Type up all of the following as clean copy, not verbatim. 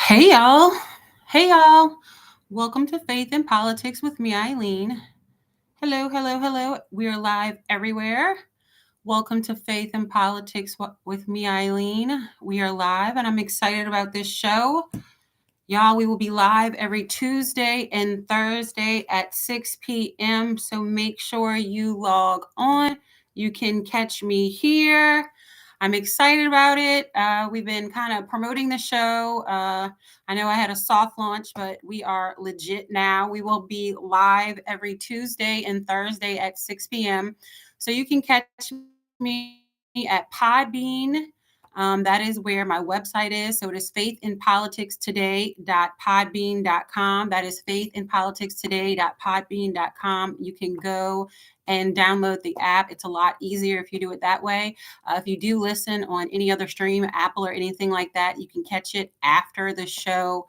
Hey y'all. Hey y'all. Welcome to Faith in Politics with me, Eileen. Hello, hello, hello. We are live everywhere. Welcome to Faith in Politics with me, Eileen. We are live and I'm excited about this show. Y'all, we will be live every Tuesday and Thursday at 6 p.m. So make sure you log on. You can catch me here. I'm excited about it. We've been kind of promoting the show. I know I had a soft launch, but we are legit now. We will be live every Tuesday and Thursday at 6 p.m. So you can catch me at Podbean. That is where my website is. So it is faithinpoliticstoday.podbean.com. That is faithinpoliticstoday.podbean.com. You can go and download the app. It's a lot easier if you do it that way. If you do listen on any other stream, Apple or anything like that, you can catch it after the show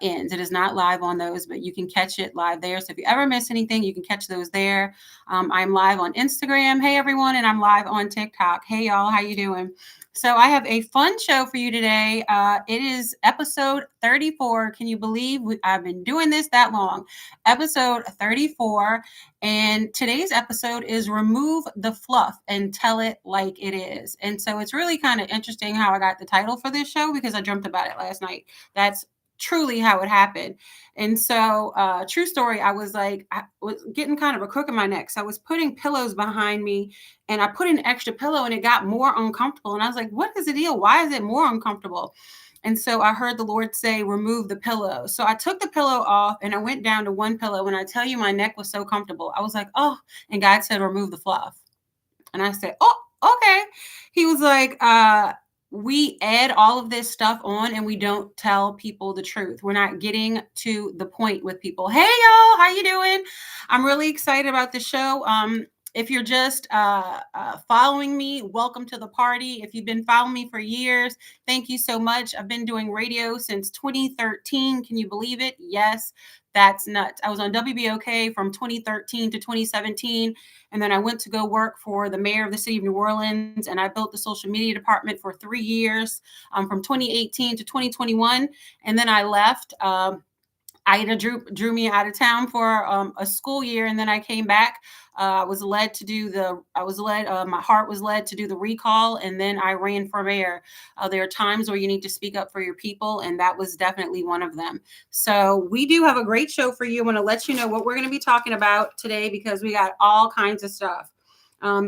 ends. It is not live on those, but you can catch it live there. So if you ever miss anything, you can catch those there. I'm live on Instagram. Hey, everyone. And I'm live on TikTok. Hey, y'all. How you doing? So I have a fun show for you today. It is episode 34. Can you believe I've been doing this that long? Episode 34. And today's episode is Remove the Fluff and Tell It Like It Is. And so it's really kind of interesting how I got the title for this show because I dreamt about it last night. That's truly how it happened. And so true story, I was getting kind of a crook in my neck. So I was putting pillows behind me and I put an extra pillow and it got more uncomfortable. And I was like, what is the deal? Why is it more uncomfortable? And so I heard the Lord say, remove the pillow. So I took the pillow off and I went down to one pillow. When I tell you my neck was so comfortable, I was like, oh, and God said, remove the fluff. And I said, oh, okay. He was like, we add all of this stuff on and we don't tell people the truth. We're not getting to the point with people. Hey, y'all, how you doing? I'm really excited about the show. If you're just following me, welcome to the party. If you've been following me for years, thank you so much. I've been doing radio since 2013. Can you believe it? Yes, that's nuts. I was on WBOK from 2013 to 2017. And then I went to go work for the mayor of the city of New Orleans. And I built the social media department for 3 years from 2018 to 2021. And then I left. Ida drew me out of town for a school year, and then I came back. My heart was led to do the recall, and then I ran for mayor. There are times where you need to speak up for your people, and that was definitely one of them. So we do have a great show for you. I want to let you know what we're going to be talking about today because we got all kinds of stuff.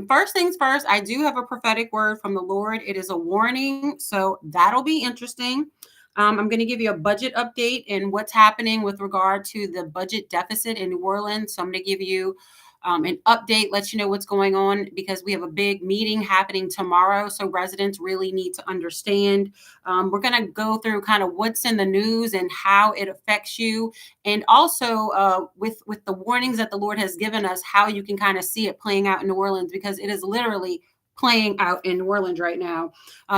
First things first, I do have a prophetic word from the Lord. It is a warning, so that'll be interesting. I'm going to give you a budget update and what's happening with regard to the budget deficit in New Orleans. So I'm going to give you an update, let you know what's going on because we have a big meeting happening tomorrow. So residents really need to understand. We're going to go through kind of what's in the news and how it affects you. And also with the warnings that the Lord has given us, how you can kind of see it playing out in New Orleans because it is literally playing out in New Orleans right now.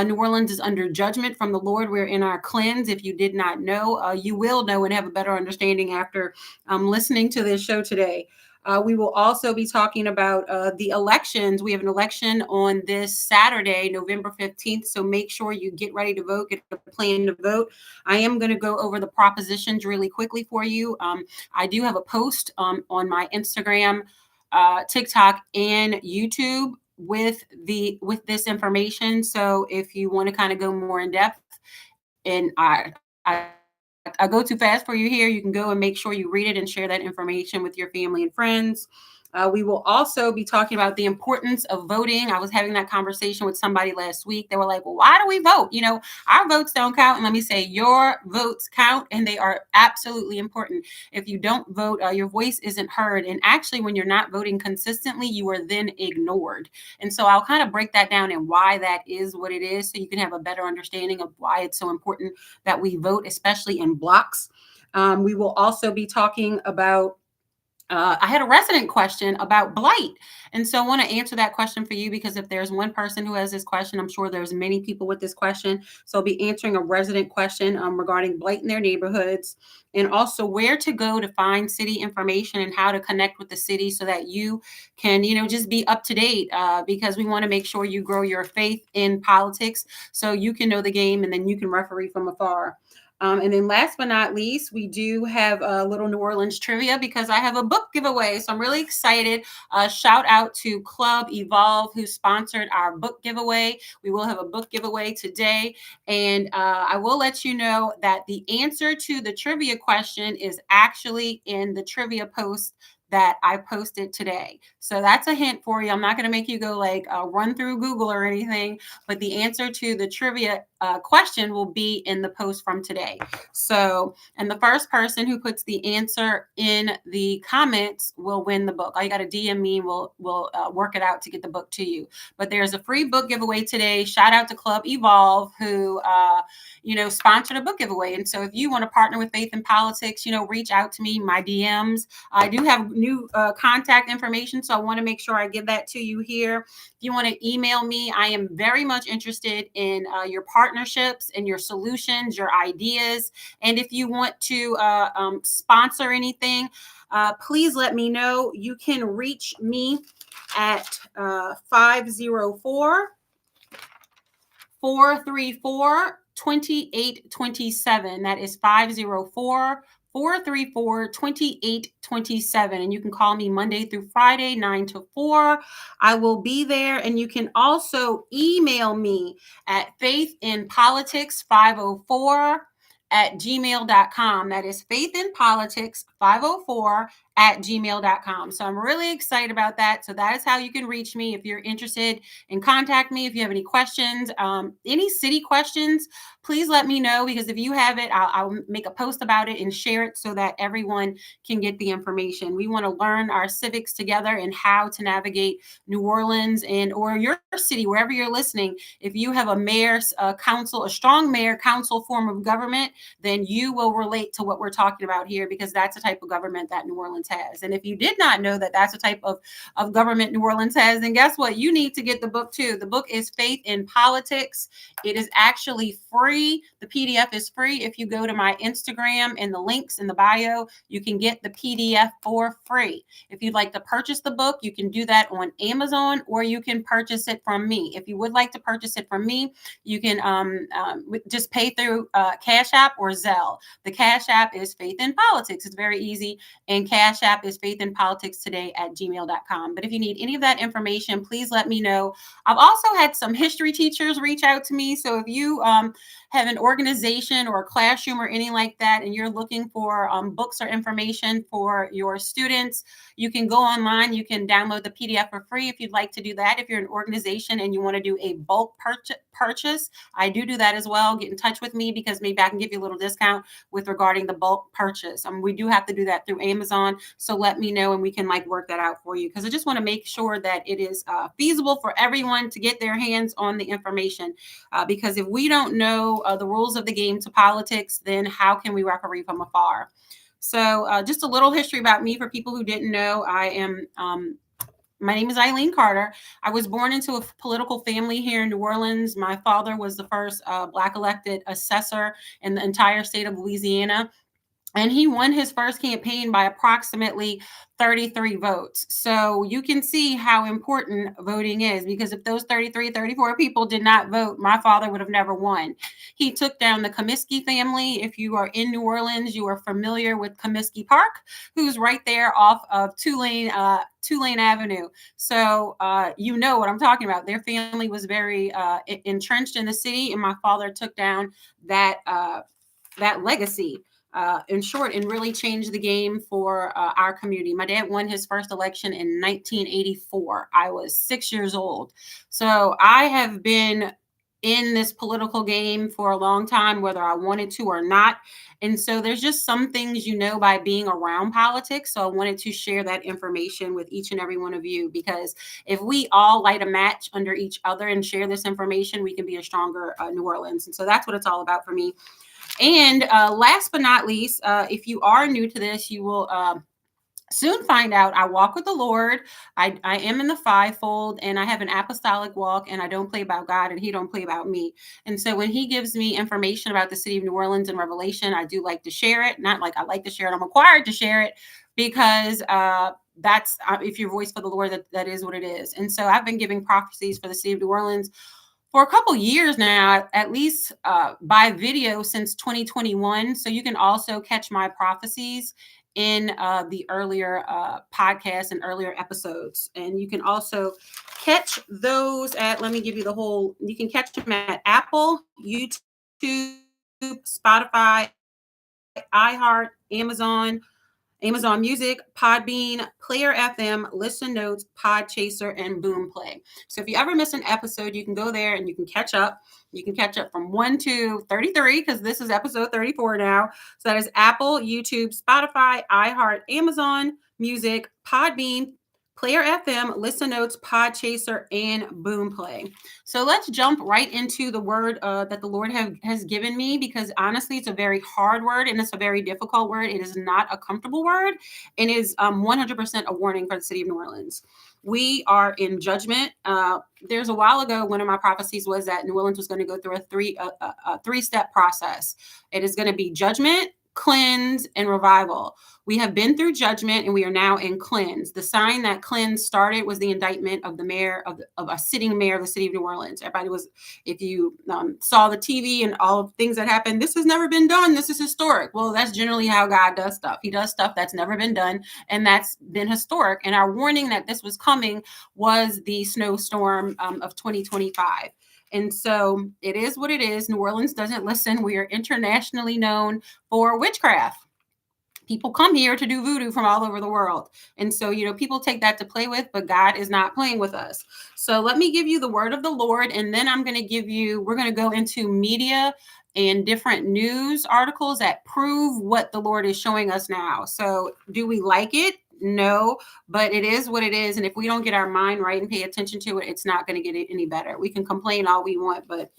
New Orleans is under judgment from the Lord. We're in our cleanse. If you did not know, you will know and have a better understanding after listening to this show today. We will also be talking about the elections. We have an election on this Saturday, November 15th. So make sure you get ready to vote, get a plan to vote. I am going to go over the propositions really quickly for you. I do have a post on my Instagram, TikTok, and YouTube with this information. So if you want to kind of go more in depth, and I go too fast for you here, you can go and make sure you read it and share that information with your family and friends. We will also be talking about the importance of voting. I was having that conversation with somebody last week. They were like, well, why do we vote? You know, our votes don't count. And let me say, your votes count and they are absolutely important. If you don't vote, your voice isn't heard. And actually, when you're not voting consistently, you are then ignored. And so I'll kind of break that down and why that is what it is so you can have a better understanding of why it's so important that we vote, especially in blocks. We will also be talking about I had a resident question about blight. And so I want to answer that question for you because if there's one person who has this question, I'm sure there's many people with this question. So I'll be answering a resident question regarding blight in their neighborhoods and also where to go to find city information and how to connect with the city so that you can, just be up to date because we want to make sure you grow your faith in politics so you can know the game and then you can referee from afar. And then last but not least, we do have a little New Orleans trivia because I have a book giveaway. So I'm really excited. Shout out to Club Evolve who sponsored our book giveaway. We will have a book giveaway today. And I will let you know that the answer to the trivia question is actually in the trivia post that I posted today. So that's a hint for you. I'm not going to make you go like run through Google or anything, but the answer to the trivia question will be in the post from today. So, and the first person who puts the answer in the comments will win the book. All you got to DM me. We'll work it out to get the book to you. But there's a free book giveaway today. Shout out to Club Evolve who, sponsored a book giveaway. And so if you want to partner with Faith in Politics, reach out to me, my DMs. I do have new contact information, so I want to make sure I give that to you here. If you want to email me, I am very much interested in your partnerships and your solutions, your ideas. And if you want to sponsor anything, please let me know. You can reach me at 504 434 2827. That is 504 434 2827. And you can call me Monday through Friday, 9 to 4. I will be there. And you can also email me at faithinpolitics504@gmail.com. That is faithinpolitics504@gmail.com. So I'm really excited about that. So that is how you can reach me if you're interested and contact me if you have any questions, any city questions. Please let me know, because if you have it, I'll make a post about it and share it so that everyone can get the information. We want to learn our civics together and how to navigate New Orleans or your city, wherever you're listening. If you have a mayor, council, a strong mayor council form of government, then you will relate to what we're talking about here, because that's the type of government that New Orleans has. And if you did not know that that's the type of government New Orleans has, then guess what? You need to get the book too. The book is Faith in Politics. It is actually free. The PDF is free. If you go to my Instagram and the links in the bio, you can get the PDF for free. If you'd like to purchase the book, you can do that on Amazon, or you can purchase it from me. If you would like to purchase it from me, you can just pay through Cash App or Zelle. The Cash App is Faith in Politics. It's very easy. And Cash App is faithinpoliticstoday@gmail.com. But if you need any of that information, please let me know. I've also had some history teachers reach out to me. So if you have an organization or a classroom or anything like that, and you're looking for books or information for your students, you can go online. You can download the PDF for free if you'd like to do that. If you're an organization and you want to do a bulk purchase, I do that as well. Get in touch with me, because maybe I can give you a little discount with regarding the bulk purchase. We do have to do that through Amazon. So let me know and we can work that out for you, because I just want to make sure that it is feasible for everyone to get their hands on the information. Because if we don't know the rules of the game to politics, then how can we referee from afar? So just a little history about me for people who didn't know. My name is Eileen Carter. I was born into a political family here in New Orleans. My father was the first Black elected assessor in the entire state of Louisiana. And he won his first campaign by approximately 33 votes. So you can see how important voting is, because if those 33, 34 people did not vote, my father would have never won. He took down the Comiskey family. If you are in New Orleans, you are familiar with Comiskey Park, who's right there off of Tulane Avenue. So you know what I'm talking about. Their family was very entrenched in the city, and my father took down that legacy. In short, and really changed the game for our community. My dad won his first election in 1984. I was 6 years old. So I have been in this political game for a long time, whether I wanted to or not. And so there's just some things by being around politics. So I wanted to share that information with each and every one of you, because if we all light a match under each other and share this information, we can be a stronger New Orleans. And so that's what it's all about for me. And last but not least, if you are new to this, you will soon find out I walk with the Lord. I am in the fivefold, and I have an apostolic walk, and I don't play about God, and he don't play about me. And so when he gives me information about the city of New Orleans and Revelation, I do like to share it. Not like I like to share it, I'm required to share it, because if your voice for the Lord, that is what it is. And so I've been giving prophecies for the city of New Orleans for a couple years now, at least by video since 2021. So you can also catch my prophecies in the earlier podcasts and earlier episodes. And you can also catch those at, let me give you the whole, you can catch them at Apple, YouTube, Spotify, iHeart, Amazon Music, Podbean, Player FM, Listen Notes, Podchaser, and Boomplay. So if you ever miss an episode, you can go there and you can catch up. You can catch up from 1 to 33 because this is episode 34 now. So that is Apple, YouTube, Spotify, iHeart, Amazon Music, Podbean, Player FM, Listen Notes, Podchaser, and Boomplay. So let's jump right into the word that the Lord has given me, because honestly, it's a very hard word and it's a very difficult word. It is not a comfortable word, and is 100% a warning for the city of New Orleans. We are in judgment. There's a while ago, one of my prophecies was that New Orleans was going to go through a three-step process. It is going to be judgment, cleanse, and revival. We have been through judgment and we are now in cleanse. The sign that cleanse started was the indictment of the mayor of a sitting mayor of the city of New Orleans. Everybody was, if you saw the TV and all of things that happened, this has never been done. This is historic. Well, that's generally how God does stuff. He does stuff that's never been done, and that's been historic. And our warning that this was coming was the snowstorm of 2025. And so it is what it is. New Orleans doesn't listen. We are internationally known for witchcraft. People come here to do voodoo from all over the world. And so, people take that to play with, but God is not playing with us. So let me give you the word of the Lord. And then we're going to go into media and different news articles that prove what the Lord is showing us now. So do we like it? No, but it is what it is. And if we don't get our mind right and pay attention to it, it's not going to get any better. We can complain all we want, but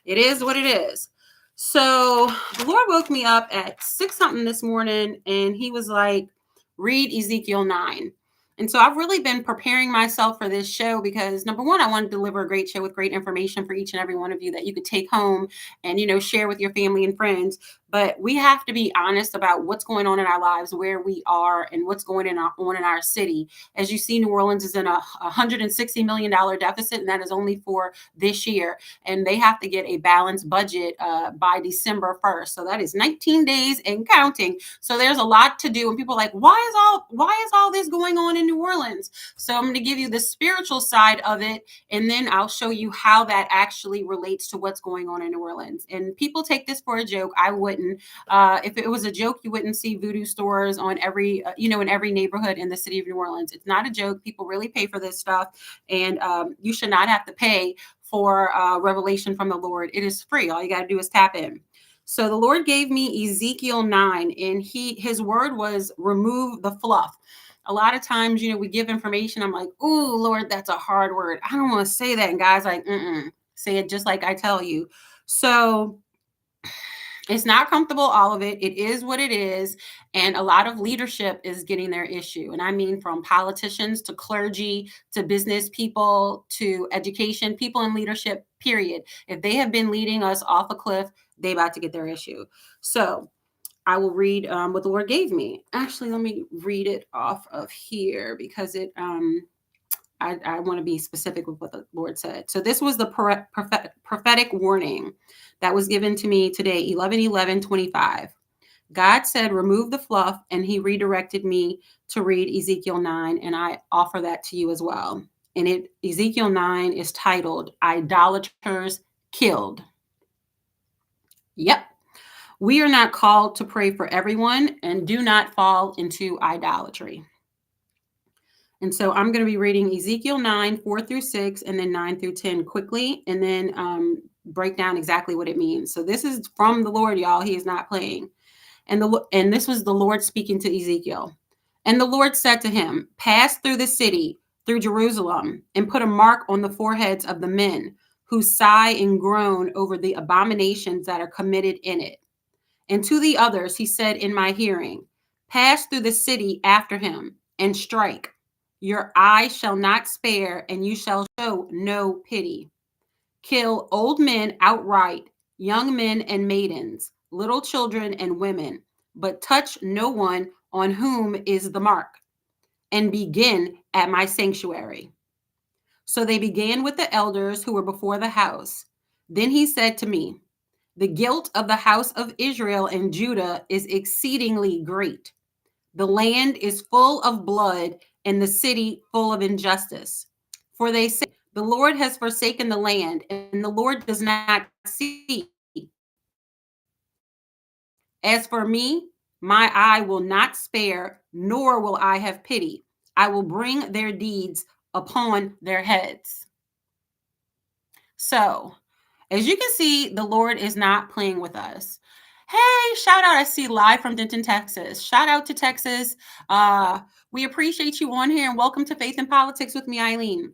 it is what it is. So the Lord woke me up at 6 something this morning, and he was like, read Ezekiel 9. And so I've really been preparing myself for this show because, number one, I want to deliver a great show with great information for each and every one of you that you could take home and, share with your family and friends. But we have to be honest about what's going on in our lives, where we are, and what's going on in our city. As you see, New Orleans is in a $160 million deficit, and that is only for this year. And they have to get a balanced budget by December 1st. So that is 19 days and counting. So there's a lot to do. And people are like, why is all this going on in New Orleans? So I'm going to give you the spiritual side of it, and then I'll show you how that actually relates to what's going on in New Orleans. And people take this for a joke. I wouldn't. If it was a joke, you wouldn't see voodoo stores on every, in every neighborhood in the city of New Orleans. It's not a joke. People really pay for this stuff, and you should not have to pay for revelation from the Lord. It is free. All you got to do is tap in. So the Lord gave me Ezekiel 9, and his word was remove the fluff. A lot of times, we give information. I'm like, ooh, Lord, that's a hard word. I don't want to say that. And God's like, say it just like I tell you. So it's not comfortable, all of it. It is what it is. And a lot of leadership is getting their issue. And I mean, from politicians to clergy to business people to education, people in leadership, period. If they have been leading us off a cliff, they about to get their issue. So I will read what the Lord gave me. Actually, let me read it off of here because I want to be specific with what the Lord said. So this was the prophetic warning that was given to me today, 11/11/25. God said, remove the fluff, and he redirected me to read Ezekiel 9, and I offer that to you as well. And Ezekiel 9 is titled, Idolaters Killed. Yep. We are not called to pray for everyone, and do not fall into idolatry. And so I'm going to be reading Ezekiel 9, 4-6, and then 9-10 quickly, and then break down exactly what it means. So this is from the Lord, y'all. He is not playing. And this was the Lord speaking to Ezekiel. And the Lord said to him, pass through the city, through Jerusalem, and put a mark on the foreheads of the men who sigh and groan over the abominations that are committed in it. And to the others, he said in my hearing, pass through the city after him and strike. Your eye shall not spare, and you shall show no pity. Kill old men outright, young men and maidens, little children and women, but touch no one on whom is the mark, and begin at my sanctuary. So they began with the elders who were before the house. Then he said to me, the guilt of the house of Israel and Judah is exceedingly great. The land is full of blood and the city full of injustice. For they say, the Lord has forsaken the land, and the Lord does not see. As for me, my eye will not spare, nor will I have pity. I will bring their deeds upon their heads. So, as you can see, the Lord is not playing with us. Hey, shout out. I see live from Denton, Texas. Shout out to Texas. We appreciate you on here, and welcome to Faith and Politics with me, Eileen.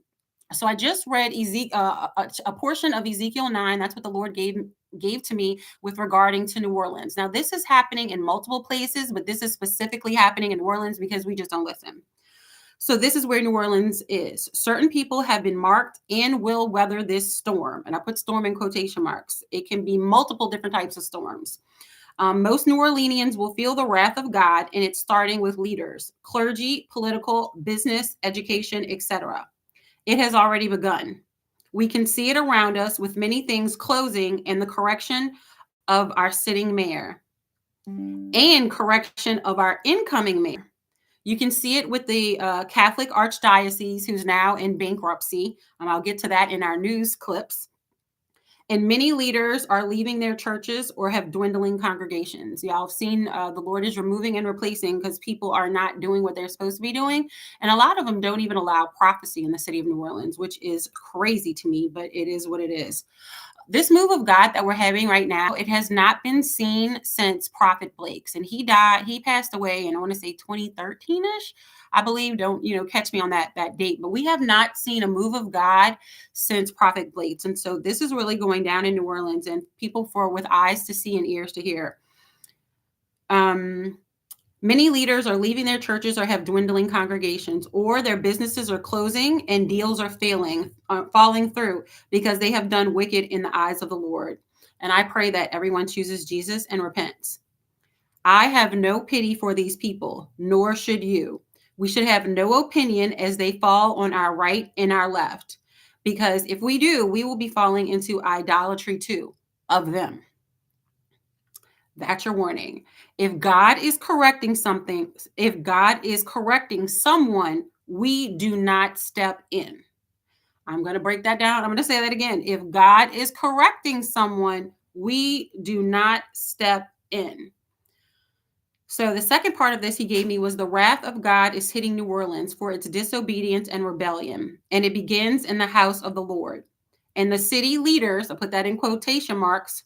So I just read a portion of Ezekiel 9. That's what the Lord gave to me with regarding to New Orleans. Now, this is happening in multiple places, but this is specifically happening in New Orleans because we just don't listen. So this is where New Orleans is. Certain people have been marked and will weather this storm. And I put storm in quotation marks. It can be multiple different types of storms. Most New Orleanians will feel the wrath of God, and it's starting with leaders, clergy, political, business, education, etc. It has already begun. We can see it around us with many things closing and the correction of our sitting mayor and correction of our incoming mayor. You can see it with the Catholic Archdiocese, who's now in bankruptcy. I'll get to that in our news clips. And many leaders are leaving their churches or have dwindling congregations. Y'all have seen the Lord is removing and replacing because people are not doing what they're supposed to be doing. And a lot of them don't even allow prophecy in the city of New Orleans, which is crazy to me, but it is what it is. This move of God that we're having right now, it has not been seen since Prophet Blake's, and he passed away in, I want to say 2013-ish, I believe. Don't, catch me on that date, but we have not seen a move of God since Prophet Blake's. And so this is really going down in New Orleans, and people with eyes to see and ears to hear. Many leaders are leaving their churches or have dwindling congregations, or their businesses are closing and deals are falling through because they have done wicked in the eyes of the Lord. And I pray that everyone chooses Jesus and repents. I have no pity for these people, nor should you. We should have no opinion as they fall on our right and our left, because if we do, we will be falling into idolatry too of them. That's your warning. If God is correcting something, if God is correcting someone, we do not step in. I'm going to break that down. I'm going to say that again. If God is correcting someone, we do not step in. So the second part of this he gave me was the wrath of God is hitting New Orleans for its disobedience and rebellion. And it begins in the house of the Lord. And the city leaders, I put that in quotation marks,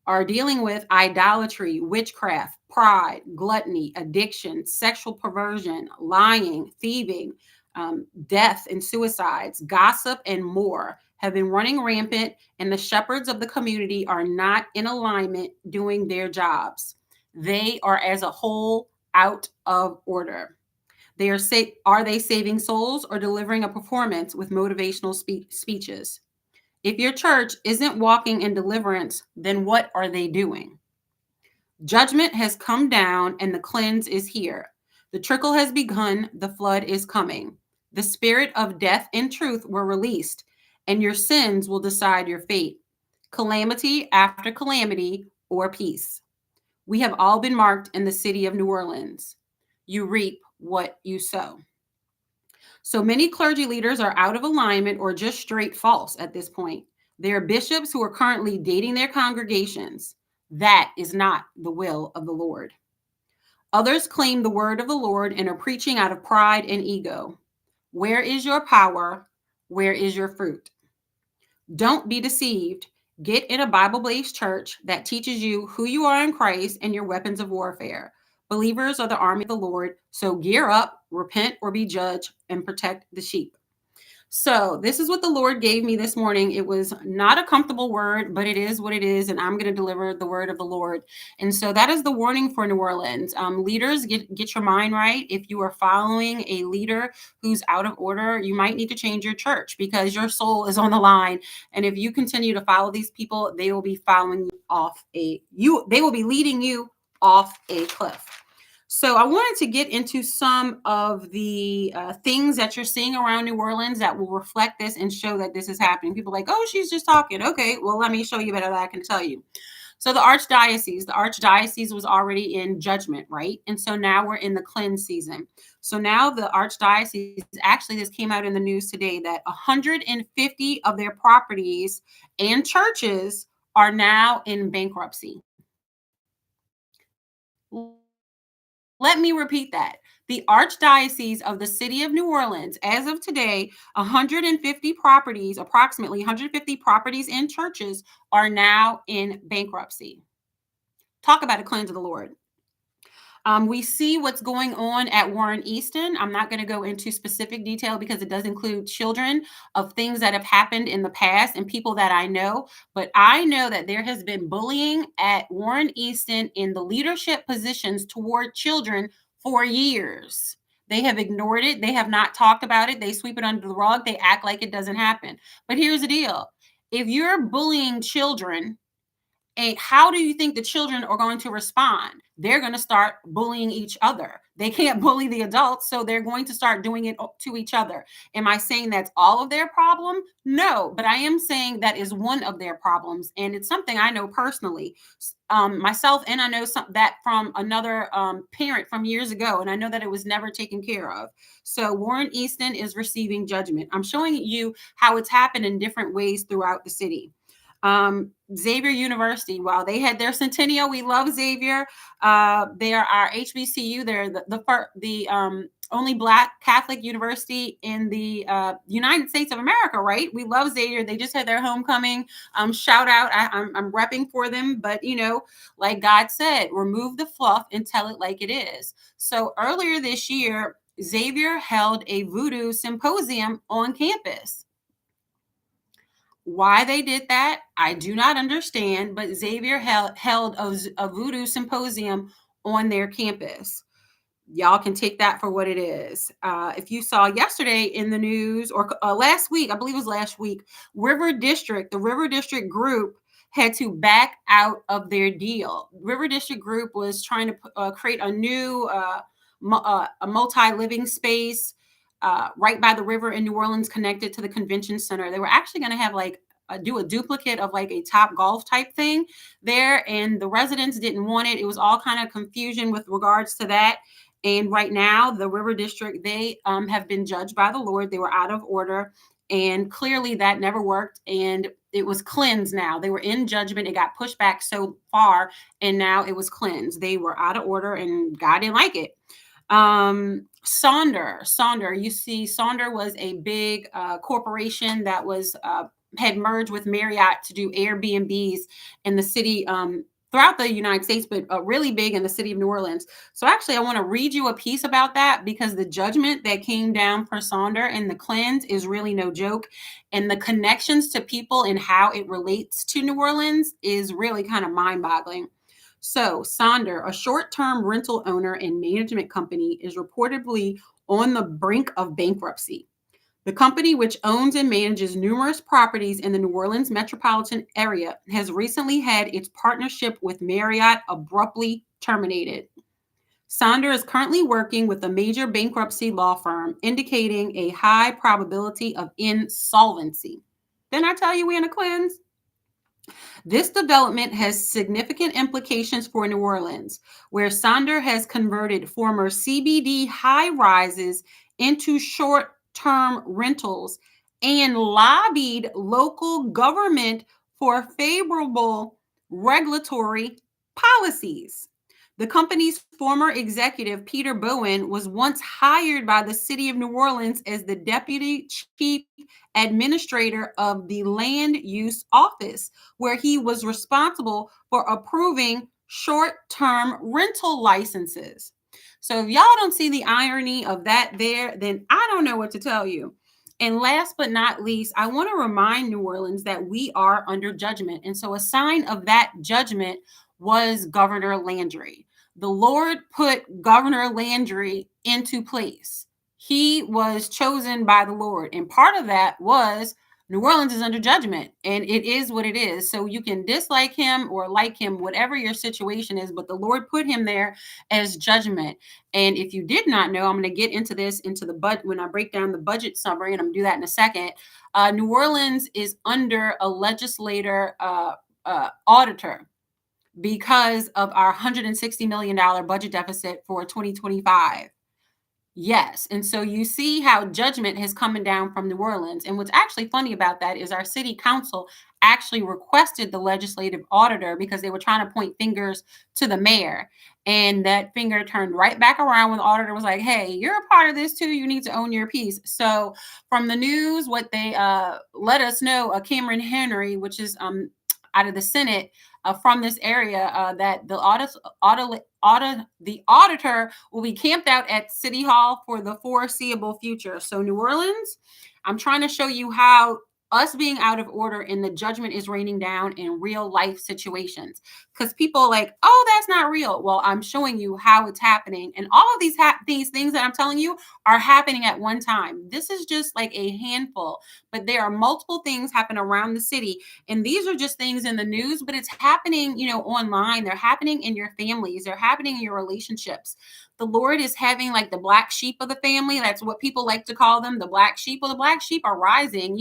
are dealing with idolatry, witchcraft, pride, gluttony, addiction, sexual perversion, lying, thieving, death and suicides, gossip, and more have been running rampant, and the shepherds of the community are not in alignment doing their jobs. They are as a whole out of order. Are they saving souls or delivering a performance with motivational speeches? If your church isn't walking in deliverance, then what are they doing? Judgment has come down and the cleanse is here. The trickle has begun, the flood is coming. The spirit of death and truth were released, and your sins will decide your fate. Calamity after calamity or peace. We have all been marked in the city of New Orleans. You reap what you sow. So many clergy leaders are out of alignment or just straight false at this point. There are bishops who are currently dating their congregations. That is not the will of the Lord. Others claim the word of the Lord and are preaching out of pride and ego. Where is your power? Where is your fruit? Don't be deceived. Get in a Bible-based church that teaches you who you are in Christ and your weapons of warfare. Believers are the army of the Lord, so gear up, repent, or be judged, and protect the sheep. So this is what the Lord gave me this morning. It was not a comfortable word, but it is what it is, and I'm going to deliver the word of the Lord. And so that is the warning for New Orleans. Leaders, get your mind right. If you are following a leader who's out of order, you might need to change your church because your soul is on the line. And if you continue to follow these people, they will be leading you off a cliff. So I wanted to get into some of the things that you're seeing around New Orleans that will reflect this and show that this is happening. People are like, oh, she's just talking. Okay, well, let me show you better than I can tell you. So the archdiocese was already in judgment, right? And so now we're in the cleanse season. So now the archdiocese, actually, this came out in the news today that 150 of their properties and churches are now in bankruptcy. Let me repeat that. The Archdiocese of the City of New Orleans, as of today, 150 properties, approximately 150 properties and churches, are now in bankruptcy. Talk about a cleanse of the Lord. We see what's going on at Warren Easton. I'm not going to go into specific detail because it does include children of things that have happened in the past and people that I know. But I know that there has been bullying at Warren Easton in the leadership positions toward children for years. They have ignored it. They have not talked about it. They sweep it under the rug. They act like it doesn't happen. But here's the deal: if you're bullying children, and how do you think the children are going to respond? They're going to start bullying each other. They can't bully the adults, so they're going to start doing it to each other. Am I saying that's all of their problem? No, but I am saying that is one of their problems, and it's something I know personally, myself, and I know that from another parent from years ago, and I know that it was never taken care of. So Warren Easton is receiving judgment. I'm showing you how it's happened in different ways throughout the city. Xavier University, while they had their centennial, we love Xavier. They are our HBCU. They're the only Black Catholic university in the United States of America, right? We love Xavier. They just had their homecoming. Shout out. I'm repping for them, but like God said, remove the fluff and tell it like it is. So earlier this year, Xavier held a voodoo symposium on campus. Why they did that, I do not understand, but Xavier held a voodoo symposium on their campus. Y'all can take that for what it is. If you saw yesterday in the news, or last week, I believe it was last week, the River District group had to back out of their deal. River District group was trying to create a new a multi-living space right by the river in New Orleans, connected to the convention center. They were actually going to have do a duplicate of like a Top Golf type thing there, and the residents didn't want it. It was all kind of confusion with regards to that. And right now, the River District, they have been judged by the Lord. They were out of order, and clearly that never worked. And it was cleansed now. They were in judgment. It got pushed back so far, and now it was cleansed. They were out of order, and God didn't like it. Sonder, you see, Sonder was a big corporation that was had merged with Marriott to do Airbnbs in the city, throughout the United States, but really big in the city of New Orleans. So actually, I want to read you a piece about that, because the judgment that came down for Sonder and the cleanse is really no joke. And the connections to people and how it relates to New Orleans is really kind of mind-boggling. So, Sonder, a short-term rental owner and management company, is reportedly on the brink of bankruptcy. The company, which owns and manages numerous properties in the New Orleans metropolitan area, has recently had its partnership with Marriott abruptly terminated. Sonder is currently working with a major bankruptcy law firm, indicating a high probability of insolvency. Didn't I tell you we're in a cleanse? This development has significant implications for New Orleans, where Sonder has converted former CBD high rises into short-term rentals and lobbied local government for favorable regulatory policies. The company's former executive, Peter Bowen, was once hired by the city of New Orleans as the deputy chief administrator of the land use office, where he was responsible for approving short-term rental licenses. So if y'all don't see the irony of that there, then I don't know what to tell you. And last but not least, I want to remind New Orleans that we are under judgment. And so a sign of that judgment was Governor Landry. The Lord put Governor Landry into place. He was chosen by the Lord. And part of that was New Orleans is under judgment, and it is what it is. So you can dislike him or like him, whatever your situation is, but the Lord put him there as judgment. And if you did not know, I'm going to get into this into the when I break down the budget summary, and I'm going to do that in a second. New Orleans is under a legislator auditor because of our $160 million budget deficit for 2025. Yes. And so you see how judgment has coming down from New Orleans. And what's actually funny about that is our city council actually requested the legislative auditor because they were trying to point fingers to the mayor. And that finger turned right back around when the auditor was like, hey, you're a part of this too. You need to own your piece. So from the news, what they let us know, Cameron Henry, which is out of the Senate, from this area, that the auditor will be camped out at City Hall for the foreseeable future. So New Orleans, I'm trying to show you how us being out of order and the judgment is raining down in real life situations. Because people are like, oh, that's not real. Well, I'm showing you how it's happening. And all of these things that I'm telling you are happening at one time. This is just like a handful, but there are multiple things happen around the city. And these are just things in the news, but it's happening, online. They're happening in your families. They're happening in your relationships. The Lord is having like the black sheep of the family. That's what people like to call them, the black sheep. Well, the black sheep are rising.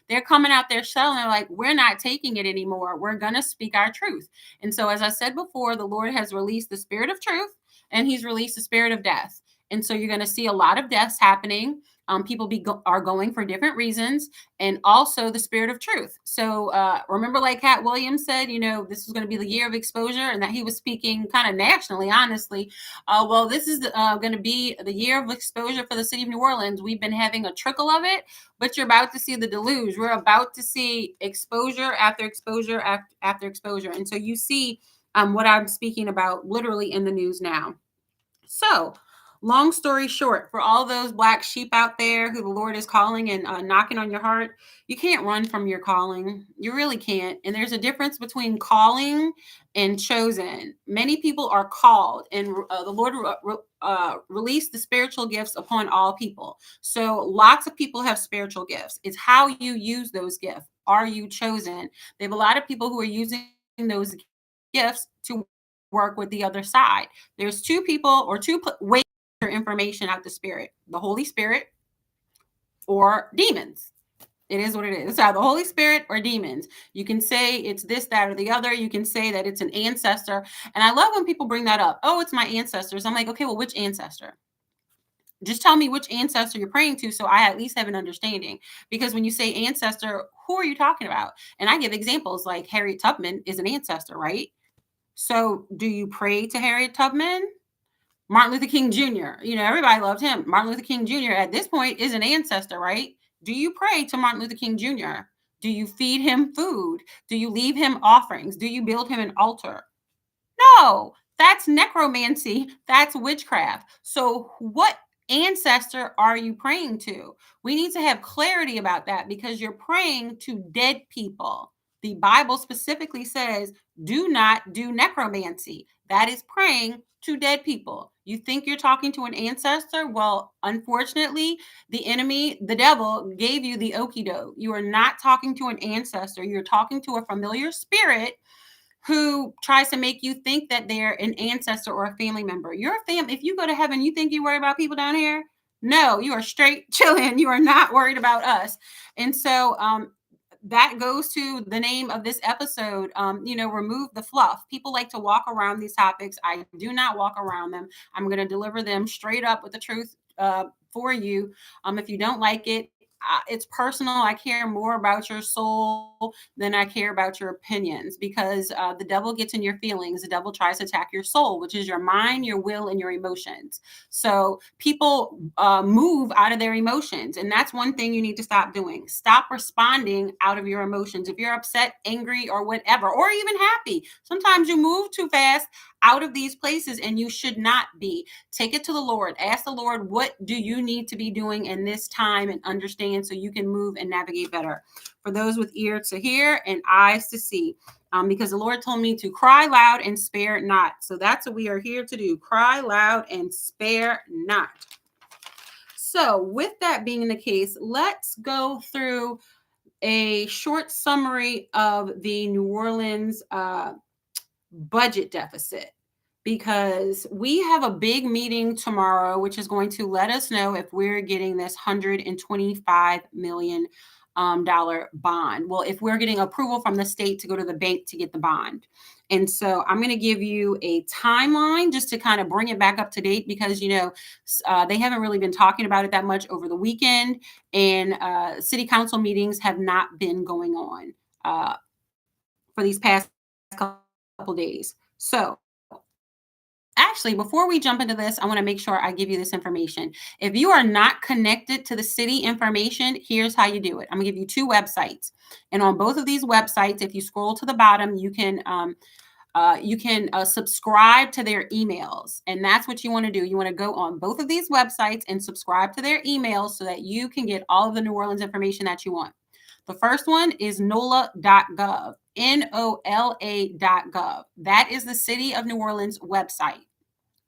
They're coming out their shell and they're like, we're not taking it anymore. We're going to speak our truth. And so, as I said before, the Lord has released the spirit of truth and he's released the spirit of death. And so you're going to see a lot of deaths happening. People are going for different reasons, and also the spirit of truth. So remember, like Cat Williams said, this is going to be the year of exposure, and that he was speaking kind of nationally, honestly. Well, this is going to be the year of exposure for the city of New Orleans. We've been having a trickle of it, but you're about to see the deluge. We're about to see exposure after exposure after exposure. And so you see what I'm speaking about literally in the news now. So, long story short, for all those black sheep out there who the Lord is calling and knocking on your heart, you can't run from your calling. You really can't. And there's a difference between calling and chosen. Many people are called, and the Lord released the spiritual gifts upon all people. So lots of people have spiritual gifts. It's how you use those gifts. Are you chosen? They have a lot of people who are using those gifts to work with the other side. There's two people or two ways to get information out the spirit: the Holy Spirit or demons. It is what it is. It's either the Holy Spirit or demons. You can say it's this, that, or the other. You can say that it's an ancestor. And I love when people bring that up. Oh, it's my ancestors. I'm like, okay, well, which ancestor? Just tell me which ancestor you're praying to so I at least have an understanding. Because when you say ancestor, who are you talking about? And I give examples like Harriet Tubman is an ancestor, right? So do you pray to Harriet Tubman? Martin Luther King Jr., everybody loved him. Martin Luther King Jr. at this point is an ancestor, right? Do you pray to Martin Luther King Jr.? Do you feed him food? Do you leave him offerings? Do you build him an altar? No, that's necromancy. That's witchcraft. So what ancestor are you praying to? We need to have clarity about that because you're praying to dead people. The Bible specifically says, do not do necromancy. That is praying to dead people. You think you're talking to an ancestor? Well, unfortunately, the enemy, the devil, gave you the okie doke. You are not talking to an ancestor. You're talking to a familiar spirit who tries to make you think that they're an ancestor or a family member. You're a family. If you go to heaven, you think you worry about people down here? No, you are straight chilling. You are not worried about us. And so that goes to the name of this episode, remove the fluff. People like to walk around these topics. I do not walk around them. I'm going to deliver them straight up with the truth for you. If you don't like it, it's personal. I care more about your soul than I care about your opinions because the devil gets in your feelings. The devil tries to attack your soul, which is your mind, your will, and your emotions. So people move out of their emotions. And that's one thing you need to stop doing. Stop responding out of your emotions. If you're upset, angry, or whatever, or even happy, sometimes you move too fast out of these places and you should not be. Take it to the Lord. Ask the Lord, what do you need to be doing in this time, and understand so you can move and navigate better. For those with ear to hear and eyes to see, because the Lord told me to cry loud and spare not. So that's what we are here to do. Cry loud and spare not. So with that being the case, let's go through a short summary of the New Orleans budget deficit, because we have a big meeting tomorrow, which is going to let us know if we're getting this $125 million dollar bond. Well, if we're getting approval from the state to go to the bank to get the bond. And so I'm going to give you a timeline just to kind of bring it back up to date, because, they haven't really been talking about it that much over the weekend, and city council meetings have not been going on for these past couple days. So actually, before we jump into this, I want to make sure I give you this information. If you are not connected to the city information, here's how you do it. I'm going to give you two websites. And on both of these websites, if you scroll to the bottom, you can subscribe to their emails. And that's what you want to do. You want to go on both of these websites and subscribe to their emails so that you can get all of the New Orleans information that you want. The first one is NOLA.gov, NOLA.gov. That is the City of New Orleans website.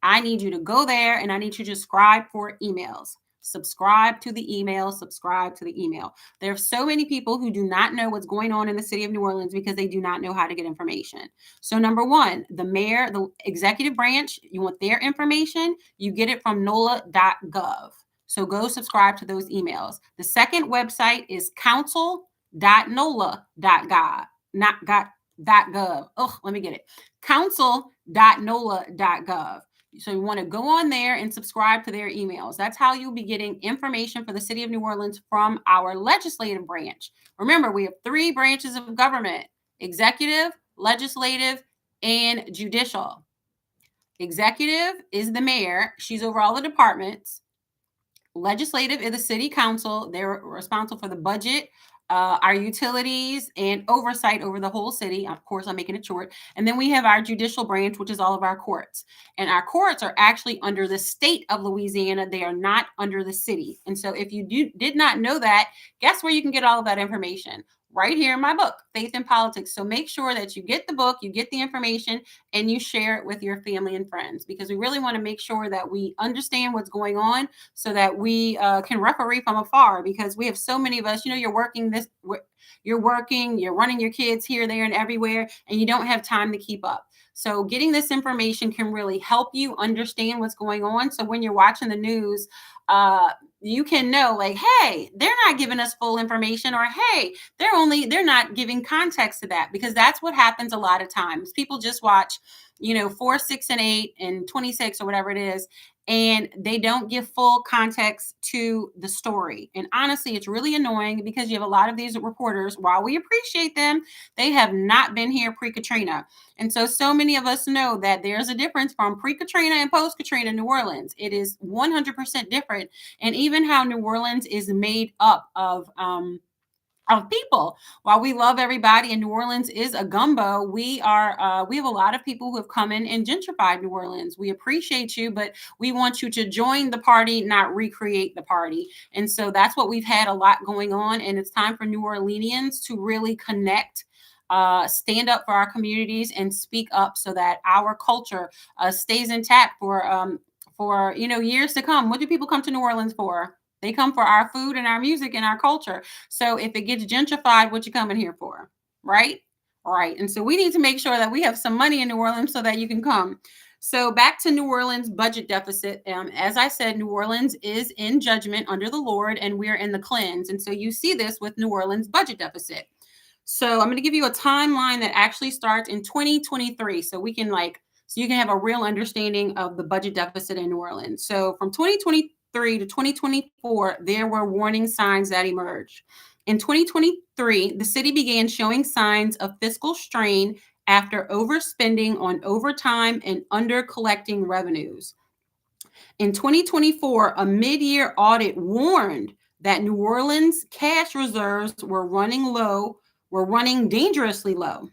I need you to go there, and I need you to subscribe for emails. Subscribe to the email, subscribe to the email. There are so many people who do not know what's going on in the city of New Orleans because they do not know how to get information. So number one, the mayor, the executive branch, you want their information, you get it from NOLA.gov. So go subscribe to those emails. The second website is council.nola.gov, not .gov. Oh, let me get it. Council.nola.gov. So you want to go on there and subscribe to their emails. That's how you'll be getting information for the city of New Orleans from our legislative branch. Remember, we have three branches of government: executive, legislative, and judicial. Executive is the mayor. She's over all the departments. Legislative is the city council. They're responsible for the budget, our utilities, and oversight over the whole city. Of course, I'm making it short. And then we have our judicial branch, which is all of our courts. And our courts are actually under the state of Louisiana. They are not under the city. And so if you did not know that, guess where you can get all of that information? Right here in my book, Faith in Politics. So make sure that you get the book, you get the information, and you share it with your family and friends, because we really want to make sure that we understand what's going on so that we can referee from afar, because we have so many of us, you're working, you're running your kids here, there, and everywhere, and you don't have time to keep up. So getting this information can really help you understand what's going on. So when you're watching the news, you can know, like, hey, they're not giving us full information, or hey, they're not giving context to that, because that's what happens a lot of times. People just watch, 4, 6, and 8 and 26 or whatever it is, and they don't give full context to the story. And honestly, it's really annoying, because you have a lot of these reporters, while we appreciate them, they have not been here pre-Katrina. And so many of us know that there's a difference from pre-Katrina and post-Katrina New Orleans. It is 100% different. And even how New Orleans is made up of people. While we love everybody and New Orleans is a gumbo, we have a lot of people who have come in and gentrified New Orleans. We appreciate you, but we want you to join the party, not recreate the party. And so that's what we've had a lot going on. And it's time for New Orleanians to really connect, stand up for our communities, and speak up so that our culture stays intact for years to come. What do people come to New Orleans for? They come for our food and our music and our culture. So if it gets gentrified, what you coming here for? Right? Right. And so we need to make sure that we have some money in New Orleans so that you can come. So back to New Orleans budget deficit. As I said, New Orleans is in judgment under the Lord, and we're in the cleanse. And so you see this with New Orleans budget deficit. So I'm going to give you a timeline that actually starts in 2023. So you can have a real understanding of the budget deficit in New Orleans. So from 2023 to 2024, there were warning signs that emerged. In 2023, the city began showing signs of fiscal strain after overspending on overtime and under collecting revenues. In 2024, a mid-year audit warned that New Orleans cash reserves were running dangerously low.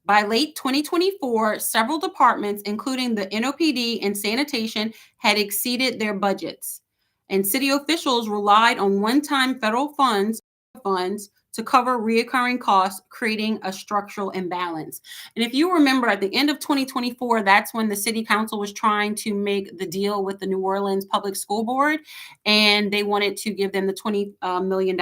By late 2024, several departments, including the NOPD and sanitation, had exceeded their budgets, and city officials relied on one-time federal funds to cover reoccurring costs, creating a structural imbalance. And if you remember, at the end of 2024, that's when the city council was trying to make the deal with the New Orleans Public School Board, and they wanted to give them the $20 million.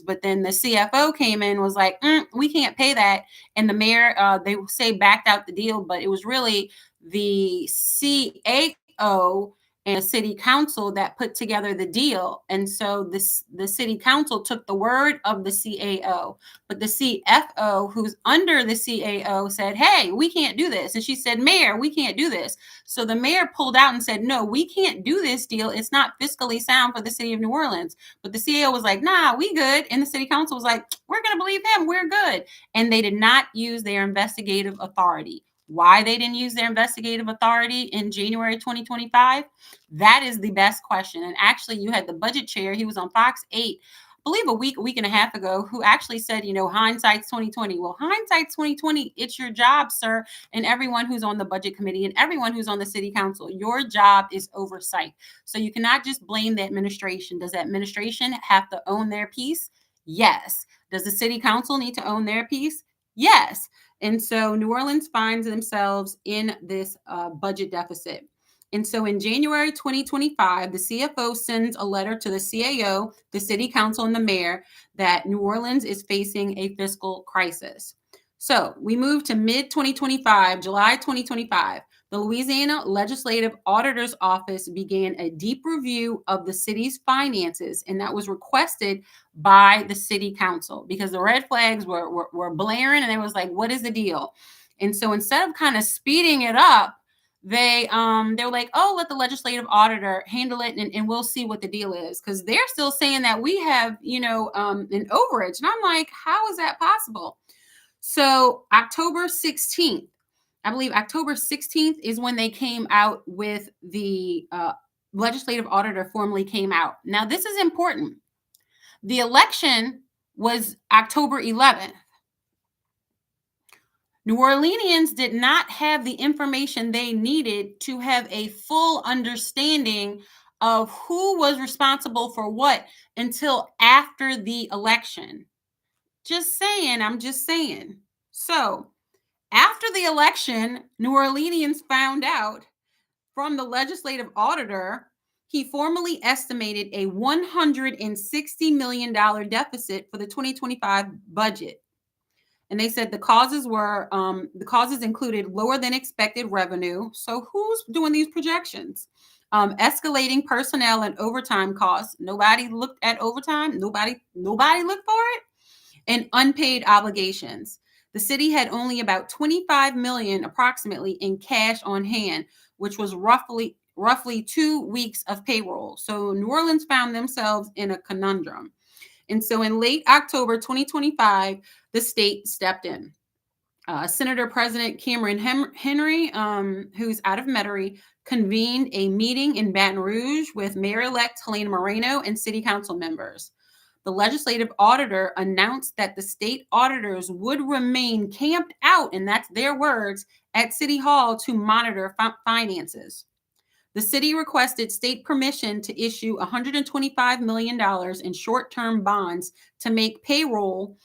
But then the CFO came in and was like, we can't pay that. And the mayor, they say, backed out the deal, but it was really the CAO and the city council that put together the deal. And so the city council took the word of the CAO, but the CFO, who's under the CAO, said, hey, we can't do this. And she said, Mayor, we can't do this. So the mayor pulled out and said, no, we can't do this deal. It's not fiscally sound for the city of New Orleans. But the CAO was like, nah, we good. And the city council was like, we're going to believe him. We're good. And they did not use their investigative authority. Why they didn't use their investigative authority in January 2025? That is the best question. And actually, you had the budget chair. He was on Fox 8, I believe a week and a half ago, who actually said, hindsight's 2020. Well, hindsight's 2020. It's your job, sir, and everyone who's on the budget committee and everyone who's on the city council. Your job is oversight. So you cannot just blame the administration. Does the administration have to own their piece? Yes. Does the city council need to own their piece? Yes. And so New Orleans finds themselves in this budget deficit. And so in January 2025, the CFO sends a letter to the CAO, the city council, and the mayor that New Orleans is facing a fiscal crisis. So we move to mid-2025, July 2025. The Louisiana Legislative Auditor's Office began a deep review of the city's finances, and that was requested by the city council because the red flags were blaring, and it was like, what is the deal? And so instead of kind of speeding it up, they were like, oh, let the legislative auditor handle it, and we'll see what the deal is, because they're still saying that we have, an overage. And I'm like, how is that possible? So October 16th, I believe October 16th is when they came out with the legislative auditor formally came out. Now, this is important. The election was October 11th. New Orleanians did not have the information they needed to have a full understanding of who was responsible for what until after the election. Just saying, I'm just saying. So, after the election, New Orleanians found out from the legislative auditor, he formally estimated a $160 million deficit for the 2025 budget. And they said the causes included lower than expected revenue. So who's doing these projections? Escalating personnel and overtime costs. Nobody looked at overtime. Nobody looked for it. And unpaid obligations. The city had only about 25 million approximately in cash on hand, which was roughly 2 weeks of payroll. So New Orleans found themselves in a conundrum. And so in late October 2025, the state stepped in. Senator President Cameron Henry, who's out of Metairie, convened a meeting in Baton Rouge with Mayor-elect Helena Moreno and city council members. The legislative auditor announced that the state auditors would remain camped out, and that's their words, at City Hall to monitor finances. The city requested state permission to issue $125 million in short-term bonds to make payroll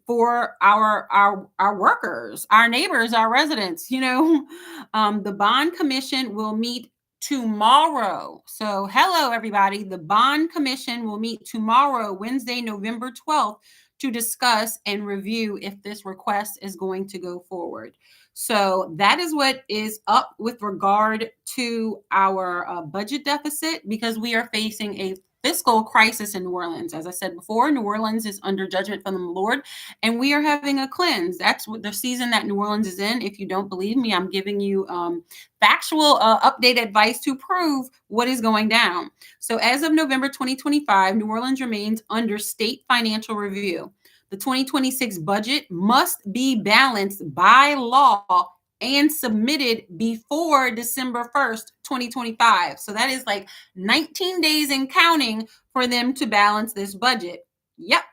for our workers, our neighbors, our residents. The bond commission will meet tomorrow. So hello, everybody. The bond commission will meet tomorrow, Wednesday, November 12th, to discuss and review if this request is going to go forward. So that is what is up with regard to our budget deficit, because we are facing a fiscal crisis in New Orleans. As I said before, New Orleans is under judgment from the Lord, and we are having a cleanse. That's what the season that New Orleans is in. If you don't believe me, I'm giving you factual update advice to prove what is going down. So as of November 2025, New Orleans remains under state financial review. The 2026 budget must be balanced by law and submitted before December 1st, 2025. So that is like 19 days and counting for them to balance this budget. Yep.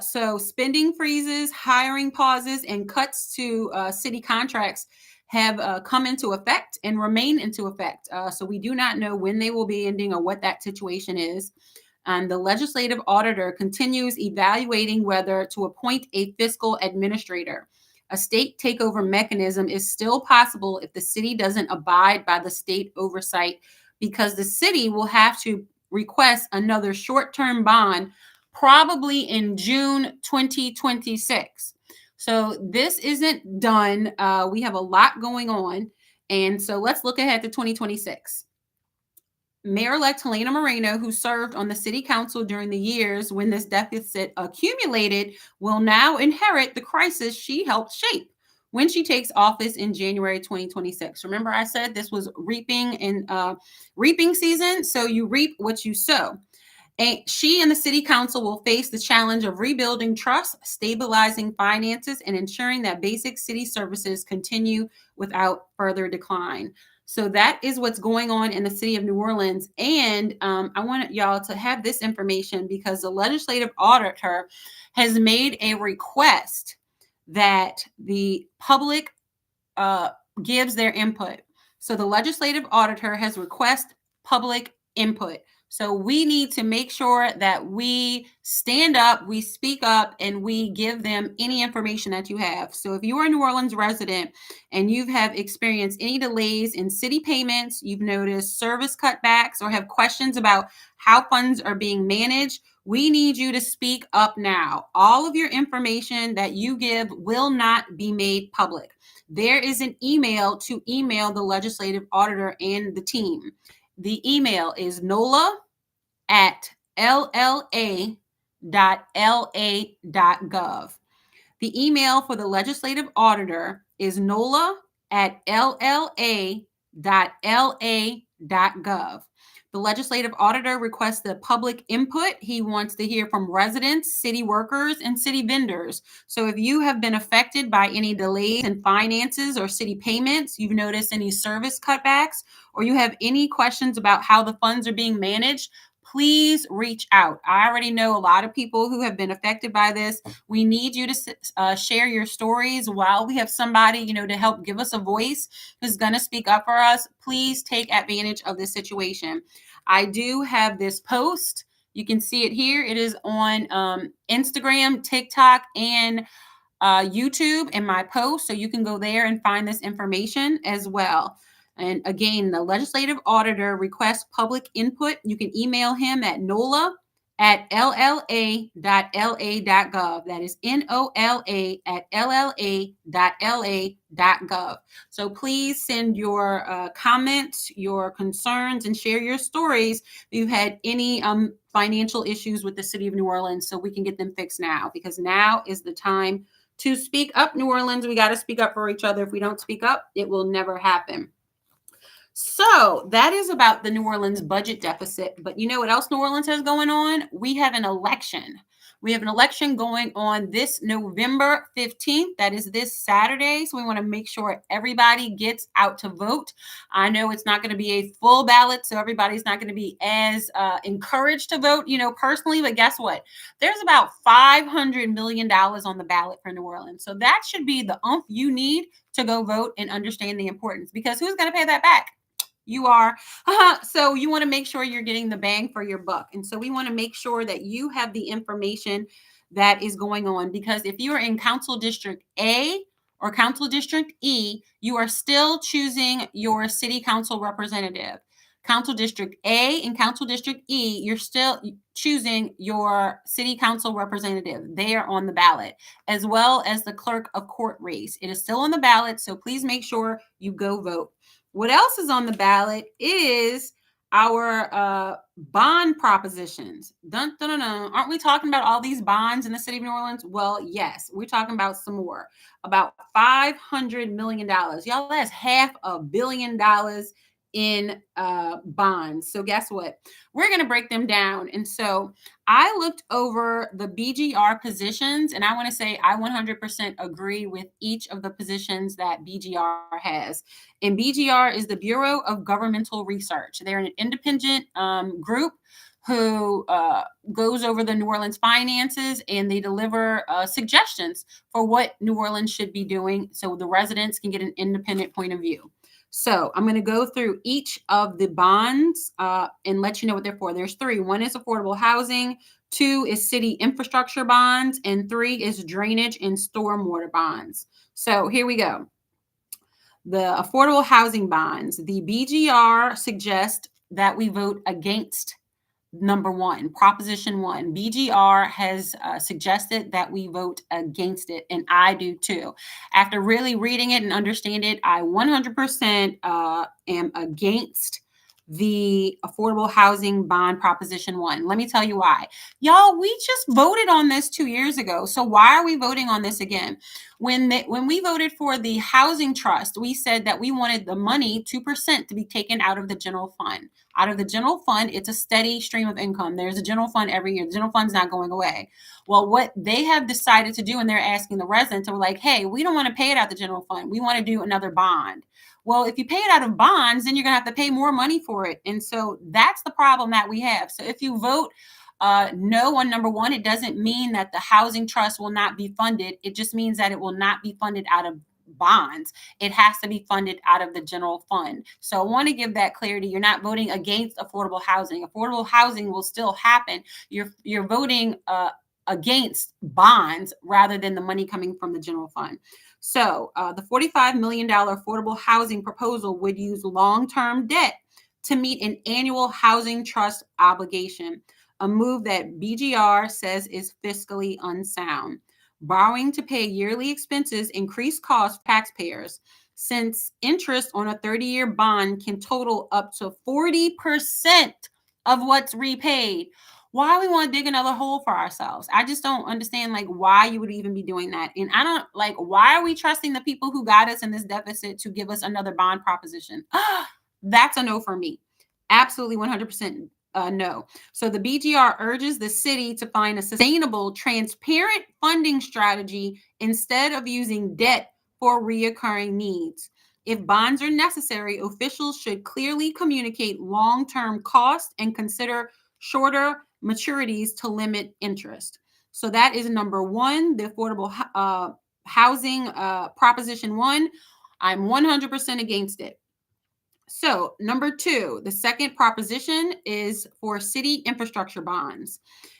So spending freezes, hiring pauses, and cuts to city contracts have come into effect and remain into effect. So we do not know when they will be ending or what that situation is. The legislative auditor continues evaluating whether to appoint a fiscal administrator. A state takeover mechanism is still possible if the city doesn't abide by the state oversight, because the city will have to request another short-term bond probably in June 2026. So this isn't done. We have a lot going on. And so let's look ahead to 2026. Mayor-elect Helena Moreno, who served on the city council during the years when this deficit accumulated, will now inherit the crisis she helped shape when she takes office in January 2026. Remember, I said this was reaping season, so you reap what you sow. And she and the city council will face the challenge of rebuilding trust, stabilizing finances, and ensuring that basic city services continue without further decline. So that is what's going on in the city of New Orleans. And I want y'all to have this information because the legislative auditor has made a request that the public gives their input. So the legislative auditor has requested public input. So we need to make sure that we stand up, we speak up, and we give them any information that you have. So if you are a New Orleans resident and you have experienced any delays in city payments, you've noticed service cutbacks, or have questions about how funds are being managed, we need you to speak up now. All of your information that you give will not be made public. There is an email to email the legislative auditor and the team. The email is nola@lla.la.gov. The email for the legislative auditor is nola@lla.la.gov. The legislative auditor requests the public input. He wants to hear from residents, city workers, and city vendors. So if you have been affected by any delays in finances or city payments, you've noticed any service cutbacks, or you have any questions about how the funds are being managed, please reach out. I already know a lot of people who have been affected by this. We need you to share your stories while we have somebody, to help give us a voice who's going to speak up for us. Please take advantage of this situation. I do have this post. You can see it here. It is on Instagram, TikTok, and YouTube in my post. So you can go there and find this information as well. And again, the legislative auditor requests public input. You can email him at nola@lla.la.gov. That is nola@lla.la.gov. So please send your comments, your concerns, and share your stories if you've had any financial issues with the city of New Orleans, so we can get them fixed now, because now is the time to speak up, New Orleans. We got to speak up for each other. If we don't speak up, it will never happen. So that is about the New Orleans budget deficit. But you know what else New Orleans has going on? We have an election. We have an election going on this November 15th. That is this Saturday. So we want to make sure everybody gets out to vote. I know it's not going to be a full ballot, so everybody's not going to be as encouraged to vote, personally. But guess what? There's about $500 million on the ballot for New Orleans. So that should be the oomph you need to go vote and understand the importance, because who's going to pay that back? You are. So you want to make sure you're getting the bang for your buck. And so we want to make sure that you have the information that is going on, because if you are in Council District A or Council District E, you are still choosing your city council representative. Council District A and Council District E, you're still choosing your city council representative. They are on the ballot, as well as the clerk of court race. It is still on the ballot, so please make sure you go vote. What else is on the ballot is our bond propositions. Dun, dun, dun, dun. Aren't we talking about all these bonds in the city of New Orleans? Well, yes, we're talking about some more, about $500 million. Y'all, that's $500 million in bonds. So guess what? We're going to break them down. And so I looked over the BGR positions, and I want to say I 100% agree with each of the positions that BGR has. And BGR is the Bureau of Governmental Research. They're an independent group who goes over the New Orleans finances, and they deliver suggestions for what New Orleans should be doing so the residents can get an independent point of view. So I'm going to go through each of the bonds and let you know what they're for. There's three. One is affordable housing, two is city infrastructure bonds, and three is drainage and stormwater bonds. So here we go. The affordable housing bonds, the BGR suggests that we vote against number one, Proposition 1. BGR has suggested that we vote against it, and I do too. After really reading it and understand it, I 100% am against the affordable housing bond Proposition 1. Let me tell you why. Y'all, we just voted on this 2 years ago. So why are we voting on this again? When we voted for the housing trust, we said that we wanted the money, 2%, to be taken out of the general fund. Out of the general fund, it's a steady stream of income. There's a general fund every year. The general fund's not going away. Well, what they have decided to do, and they're asking the residents, are like, hey, we don't want to pay it out the general fund. We want to do another bond. Well, if you pay it out of bonds, then you're going to have to pay more money for it. And so that's the problem that we have. So if you vote no on number one, it doesn't mean that the housing trust will not be funded. It just means that it will not be funded out of bonds. It has to be funded out of the general fund. So I want to give that clarity. You're not voting against affordable housing. Affordable housing will still happen. You're voting against bonds rather than the money coming from the general fund. So the $45 million affordable housing proposal would use long-term debt to meet an annual housing trust obligation, a move that BGR says is fiscally unsound. Borrowing to pay yearly expenses increase costs for taxpayers, since interest on a 30-year bond can total up to 40% of what's repaid. Why we want to dig another hole for ourselves? I just don't understand why you would even be doing that. And I don't why are we trusting the people who got us in this deficit to give us another bond proposition? That's a no for me. Absolutely 100% no. So the BGR urges the city to find a sustainable, transparent funding strategy instead of using debt for reoccurring needs. If bonds are necessary, officials should clearly communicate long-term costs and consider shorter maturities to limit interest. So that is number one, the affordable housing Proposition 1. I'm 100% against it. So number two, the second proposition is for city infrastructure bonds.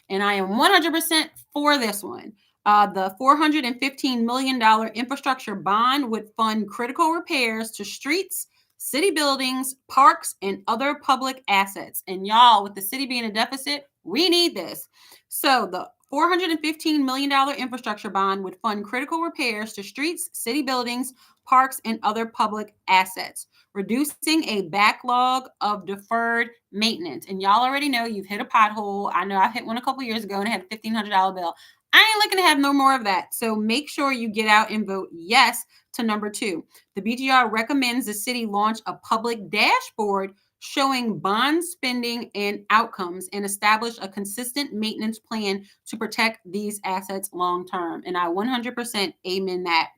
And I am 100% for this one. The $415 million infrastructure bond would fund critical repairs to streets, city buildings, parks, and other public assets. And y'all, with the city being a deficit, we need this. So the $415 million infrastructure bond would fund critical repairs to streets, city buildings, parks, and other public assets, reducing a backlog of deferred maintenance. And y'all already know you've hit a pothole. I know I hit one a couple years ago and I had a $1,500 bill. I ain't looking to have no more of that. So make sure you get out and vote yes to number two. The BGR recommends the city launch a public dashboard showing bond spending and outcomes and establish a consistent maintenance plan to protect these assets long term. And I 100% amen that.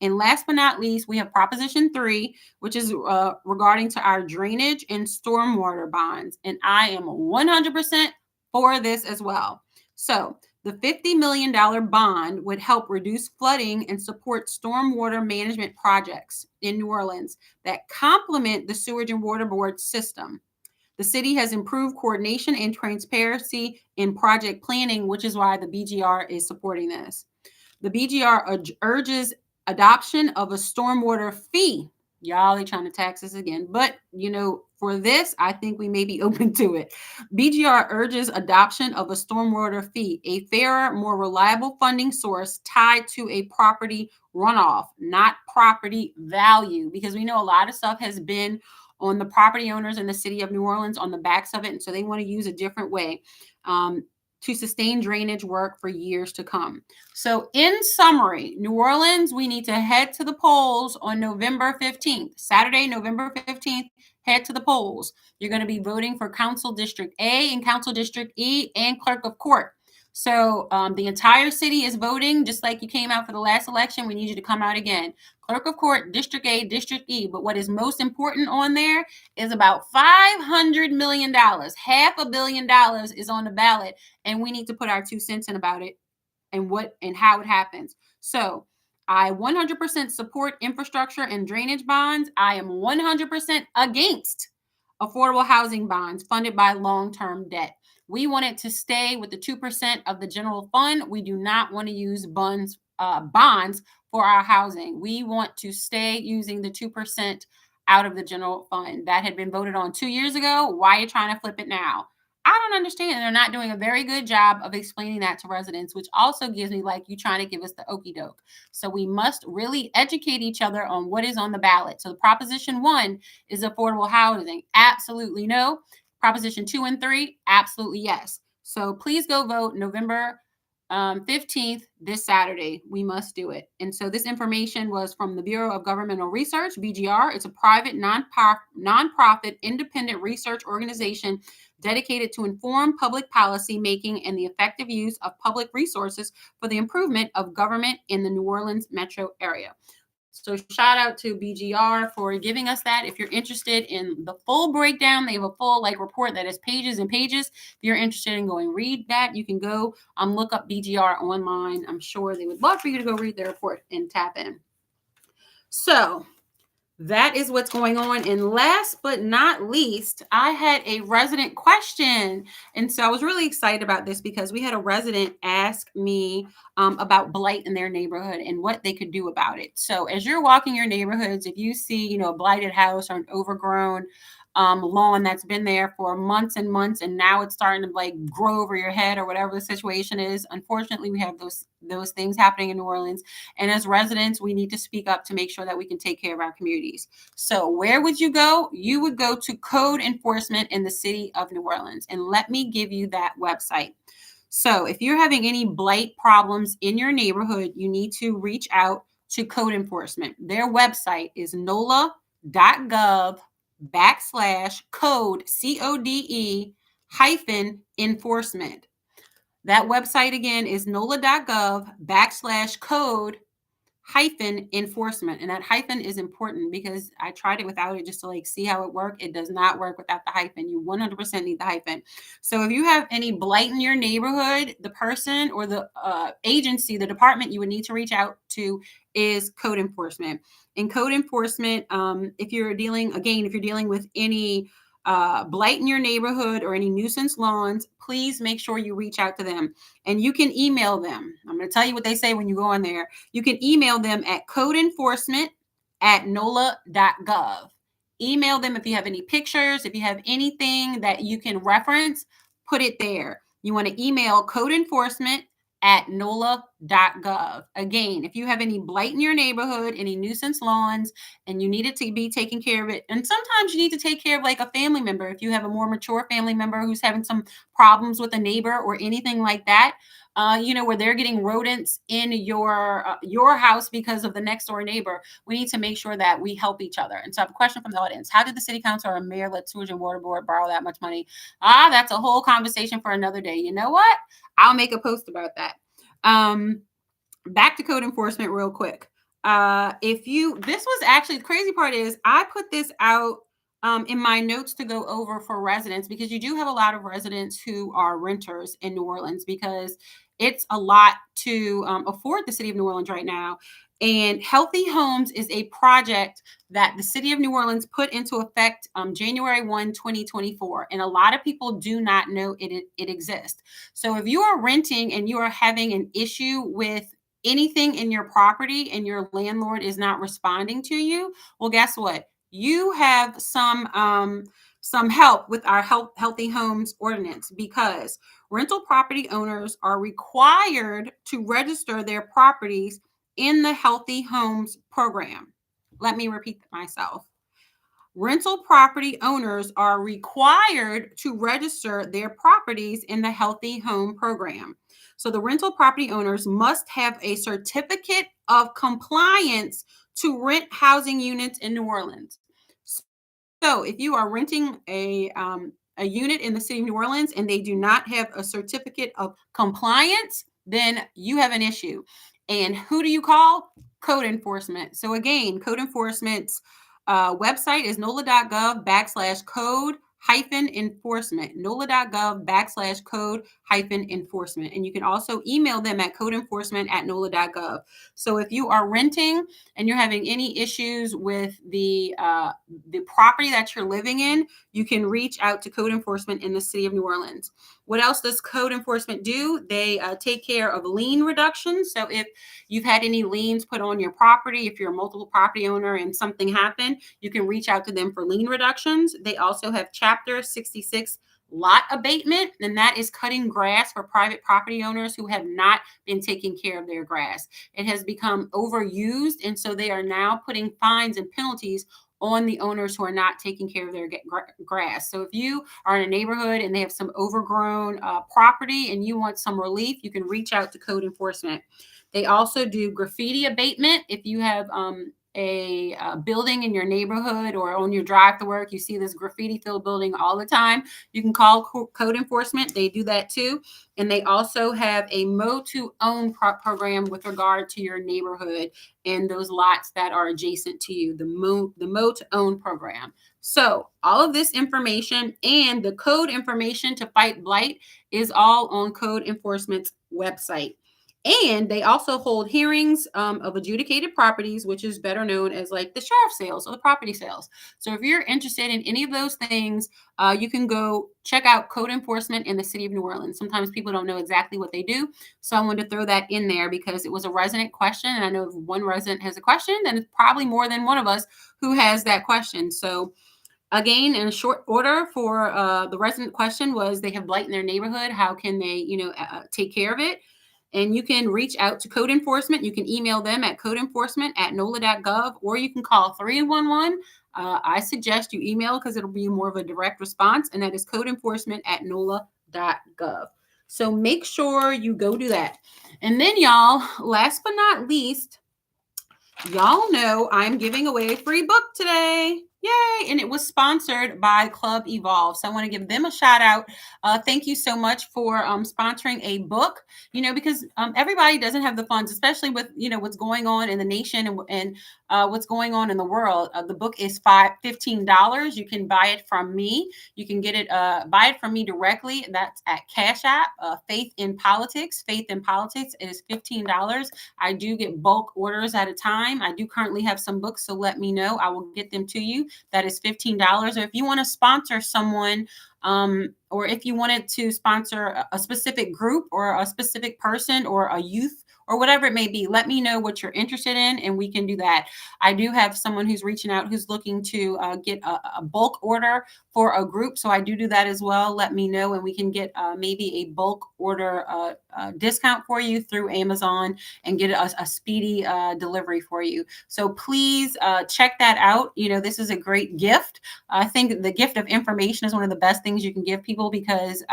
And last but not least, we have Proposition 3, which is regarding to our drainage and stormwater bonds. And I am 100% for this as well. So the $50 million bond would help reduce flooding and support stormwater management projects in New Orleans that complement the Sewage and Water Board system. The city has improved coordination and transparency in project planning, which is why the BGR is supporting this. The BGR urges adoption of a stormwater fee. Y'all are trying to tax us again. But, for this, I think we may be open to it. BGR urges adoption of a stormwater fee, a fairer, more reliable funding source tied to a property runoff, not property value, because we know a lot of stuff has been on the property owners in the city of New Orleans on the backs of it. And so they want to use a different way to sustain drainage work for years to come. So in summary, New Orleans, we need to head to the polls on November 15th. Saturday, November 15th, head to the polls. You're going to be voting for Council District A and Council District E and Clerk of Court. So the entire city is voting, just like you came out for the last election. We need you to come out again. Clerk of Court, District A, District E. But what is most important on there is about $500 million. $500 million is on the ballot, and we need to put our 2 cents in about it and how it happens. So I 100% support infrastructure and drainage bonds. I am 100% against affordable housing bonds funded by long-term debt. We want it to stay with the 2% of the general fund. We do not want to use bonds for our housing. We want to stay using the 2% out of the general fund. That had been voted on 2 years ago. Why are you trying to flip it now? I don't understand. They're not doing a very good job of explaining that to residents, which also gives me like you trying to give us the okey doke. So we must really educate each other on what is on the ballot. So Proposition 1 is affordable housing. Absolutely no. Proposition 2 and 3, absolutely yes. So please go vote November 15th, this Saturday. We must do it. And so this information was from the Bureau of Governmental Research, BGR. It's a private, nonprofit, independent research organization dedicated to inform public policy making and the effective use of public resources for the improvement of government in the New Orleans metro area. So shout out to BGR for giving us that. If you're interested in the full breakdown, they have a full report that is pages and pages. If you're interested in going read that, you can go look up BGR online. I'm sure they would love for you to go read their report and tap in. So that is what's going on. And last but not least, I had a resident question. And so I was really excited about this because we had a resident ask me about blight in their neighborhood and what they could do about it. So as you're walking your neighborhoods, if you see, a blighted house or an overgrown lawn that's been there for months and months, and now it's starting to grow over your head or whatever the situation is. Unfortunately, we have those things happening in New Orleans. And as residents, we need to speak up to make sure that we can take care of our communities. So where would you go? You would go to code enforcement in the city of New Orleans. And let me give you that website. So if you're having any blight problems in your neighborhood, you need to reach out to code enforcement. Their website is NOLA.gov/code, CODE -enforcement. That website again is NOLA.gov/code -enforcement. And that hyphen is important because I tried it without it just to see how it worked. It does not work without the hyphen. You 100% need the hyphen. So if you have any blight in your neighborhood, the person or the agency, the department you would need to reach out to is code enforcement. In code enforcement, if you're dealing with any blight in your neighborhood or any nuisance lawns, please make sure you reach out to them. And you can email them. I'm going to tell you what they say when you go on there. You can email them at codeenforcement@nola.gov. Email them if you have any pictures, if you have anything that you can reference, put it there. You want to email codeenforcement@nola.gov. Again, if you have any blight in your neighborhood, any nuisance lawns, and you need it to be taken care of it. And sometimes you need to take care of a family member. If you have a more mature family member who's having some problems with a neighbor or anything like that, where they're getting rodents in your house because of the next door neighbor, we need to make sure that we help each other. And so I have a question from the audience. How did the city council or mayor let sewage and water board borrow that much money? That's a whole conversation for another day. You know what? I'll make a post about that. Back to code enforcement real quick. This was actually, the crazy part is I put this out in my notes to go over for residents, because you do have a lot of residents who are renters in New Orleans, because it's a lot to afford the city of New Orleans right now. And Healthy Homes is a project that the city of New Orleans put into effect January 1, 2024. And a lot of people do not know it exists. So if you are renting and you are having an issue with anything in your property and your landlord is not responding to you, well, guess what? You have some help with our Healthy Homes ordinance, because rental property owners are required to register their properties in the Healthy Homes program. Let me repeat myself. Rental property owners are required to register their properties in the Healthy Home program. So the rental property owners must have a certificate of compliance to rent housing units in New Orleans. So if you are renting a unit in the city of New Orleans and they do not have a certificate of compliance, then you have an issue. And who do you call? Code enforcement. So again, code enforcement's website is NOLA.gov/code enforcement, NOLA.gov/code-enforcement. And you can also email them at codeenforcement@NOLA.gov. So if you are renting and you're having any issues with the property that you're living in, you can reach out to code enforcement in the city of New Orleans. What else does code enforcement do? They take care of lien reduction. So if you've had any liens put on your property, if you're a multiple property owner and something happened, you can reach out to them for lien reductions. They also have Chapter 66 lot abatement, and that is cutting grass for private property owners who have not been taking care of their grass. It has become overused, and so they are now putting fines and penalties on the owners who are not taking care of their grass. So if you are in a neighborhood and they have some overgrown property and you want some relief, you can reach out to code enforcement. They also do graffiti abatement. If you have a building in your neighborhood or on your drive to work, you see this graffiti filled building all the time, you can call code enforcement. They do that too. And they also have a mow to own program with regard to your neighborhood and those lots that are adjacent to you, the mow to own program. So all of this information and the code information to fight blight is all on code enforcement's website. And they also hold hearings of adjudicated properties, which is better known as like the sheriff sales or the property sales. So if you're interested in any of those things, you can go check out code enforcement in the city of New Orleans. Sometimes people don't know exactly what they do. So I wanted to throw that in there because it was a resident question. And I know if one resident has a question, then it's probably more than one of us who has that question. So again, in a short order for the resident question was they have blight in their neighborhood. How can they, take care of it? And you can reach out to code enforcement. You can email them at codeenforcement@nola.gov, or you can call 311. I suggest you email because it'll be more of a direct response, and that is codeenforcement@nola.gov. So make sure you go do that. And then, y'all, last but not least, y'all know I'm giving away a free book today. Yay! And it was sponsored by Club Evolve. So I want to give them a shout out. Thank you so much for sponsoring a book, because everybody doesn't have the funds, especially with, what's going on in the nation and what's going on in the world. The book is $15. You can buy it from me. You can get it, buy it from me directly. That's at Cash App, Faith in Politics. Faith in Politics is $15. I do get bulk orders at a time. I do currently have some books, so let me know. I will get them to you. That is $15. Or if you want to sponsor someone, or if you wanted to sponsor a specific group or a specific person or a youth or whatever it may be, let me know what you're interested in and we can do that. I do have someone who's reaching out who's looking to get a bulk order for a group. So I do that as well. Let me know and we can get maybe a bulk order discount for you through Amazon and get a speedy delivery for you. So please check that out. This is a great gift. I think the gift of information is one of the best things you can give people because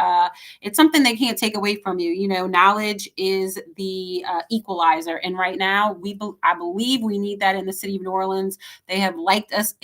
it's something they can't take away from you. Knowledge is the equalizer. And right now, I believe we need that in the city of New Orleans. They have liked us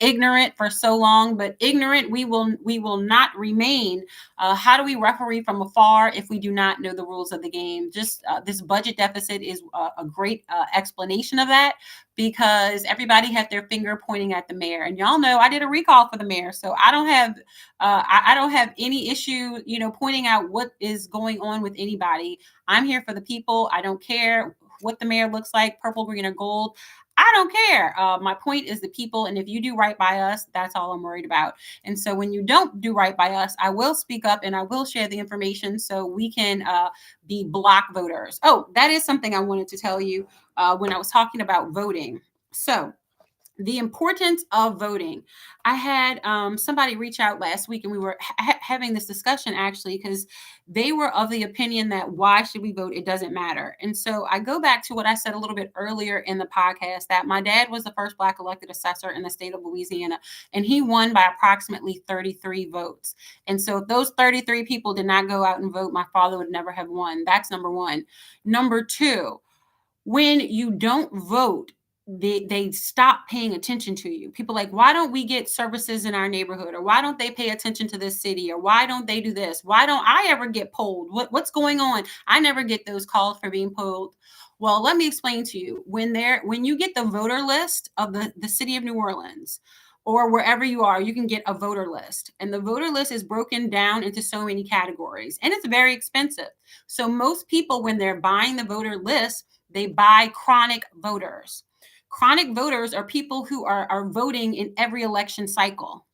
ignorant for so long, but ignorant we will not remain. How do we referee from afar if we do not know the rules of the game? Just this budget deficit is a great explanation of that, because everybody had their finger pointing at the mayor. And y'all know I did a recall for the mayor, so I don't have I don't have any issue, pointing out what is going on with anybody. I'm here for the people. I don't care what the mayor looks like, purple, green, or gold. I don't care. My point is the people. And if you do right by us, that's all I'm worried about. And so when you don't do right by us, I will speak up and I will share the information so we can be block voters. Oh, that is something I wanted to tell you when I was talking about voting. So the importance of voting. I had somebody reach out last week and we were having this discussion actually because they were of the opinion that why should we vote? It doesn't matter. And so I go back to what I said a little bit earlier in the podcast, that my dad was the first Black elected assessor in the state of Louisiana, and he won by approximately 33 votes. And so if those 33 people did not go out and vote, my father would never have won. That's number one. Number two, when you don't vote, they stop paying attention to you. People like, why don't we get services in our neighborhood? Or why don't they pay attention to this city? Or why don't they do this? Why don't I ever get polled? What's going on? I never get those calls for being polled. Well, let me explain to you. When you get the voter list of the city of New Orleans, or wherever you are, you can get a voter list. And the voter list is broken down into so many categories, and it's very expensive. So most people, when they're buying the voter list, they buy chronic voters. Chronic voters are people who are voting in every election cycle.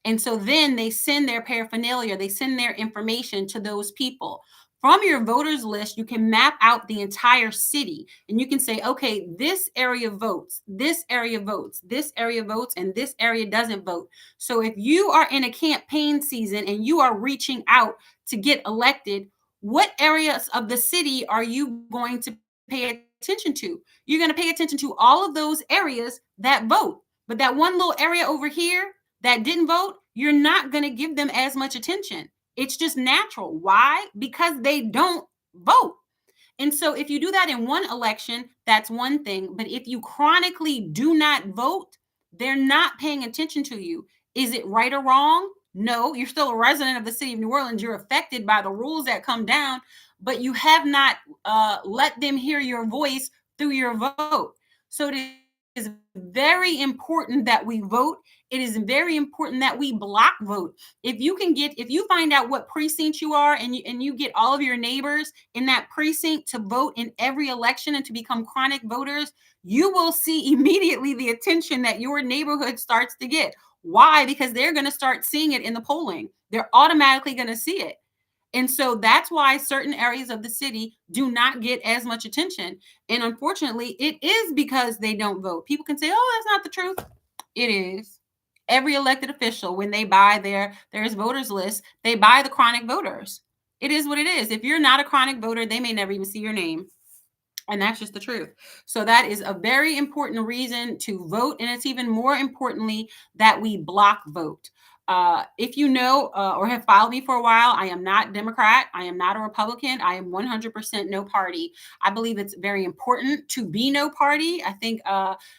And so then they send their paraphernalia, they send their information to those people. From your voters list, you can map out the entire city and you can say, okay, this area votes, this area votes, this area votes, and this area doesn't vote. So if you are in a campaign season and you are reaching out to get elected, what areas of the city are you going to pay attention to? You're going to pay attention to all of those areas that vote. But that one little area over here that didn't vote, you're not going to give them as much attention. It's just natural. Why? Because they don't vote. And so if you do that in one election, that's one thing. But if you chronically do not vote, they're not paying attention to you. Is it right or wrong? No, you're still a resident of the city of New Orleans. You're affected by the rules that come down, but you have not let them hear your voice through your vote. So it is very important that we vote. It is very important that we block vote. If you find out what precinct you are and you get all of your neighbors in that precinct to vote in every election and to become chronic voters, you will see immediately the attention that your neighborhood starts to get. Why? Because they're going to start seeing it in the polling. They're automatically going to see it. And so that's why certain areas of the city do not get as much attention. And unfortunately, it is because they don't vote. People can say, oh, that's not the truth. It is. Every elected official, when they buy there's voters list, they buy the chronic voters. It is what it is. If you're not a chronic voter, they may never even see your name. And that's just the truth. So that is a very important reason to vote. And it's even more importantly that we block vote. If you know or have followed me for a while, I am not Democrat. I am not a Republican. I am 100% no party. I believe it's very important to be no party. I think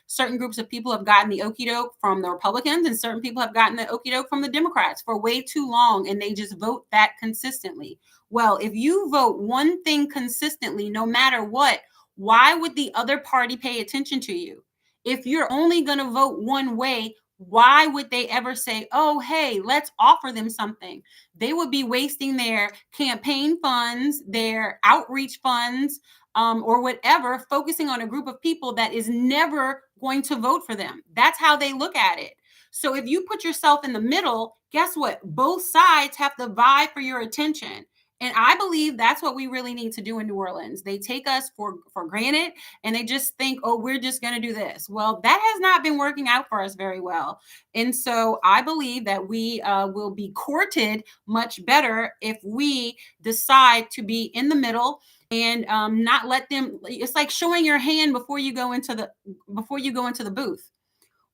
certain groups of people have gotten the okie doke from the Republicans and certain people have gotten the okie doke from the Democrats for way too long. And they just vote that consistently. Well, if you vote one thing consistently, no matter what, why would the other party pay attention to you? If you're only going to vote one way, why would they ever say, oh, hey, let's offer them something? They would be wasting their campaign funds, their outreach funds, or whatever, focusing on a group of people that is never going to vote for them. That's how they look at it. So if you put yourself in the middle, guess what? Both sides have to vie for your attention. And I believe that's what we really need to do in New Orleans. They take us for granted and they just think, oh, we're just going to do this. Well, that has not been working out for us very well. And so I believe that we will be courted much better if we decide to be in the middle and not let them. It's like showing your hand before you go into the booth.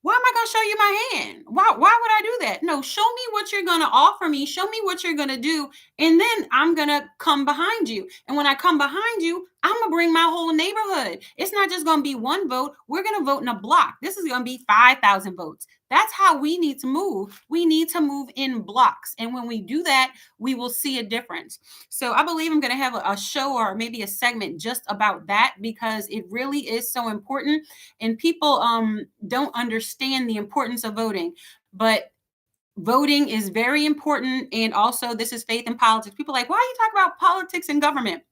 Why am I going to show you my hand? Why would I do that? No, show me what you're going to offer me. Show me what you're going to do. And then I'm going to come behind you. And when I come behind you, I'm going to bring my whole neighborhood. It's not just going to be one vote. We're going to vote in a block. This is going to be 5,000 votes. That's how we need to move. We need to move in blocks. And when we do that, we will see a difference. So I believe I'm going to have a show or maybe a segment just about that because it really is so important. And people don't understand the importance of voting. But voting is very important. And also, this is faith in politics. People are like, why are you talking about politics and government?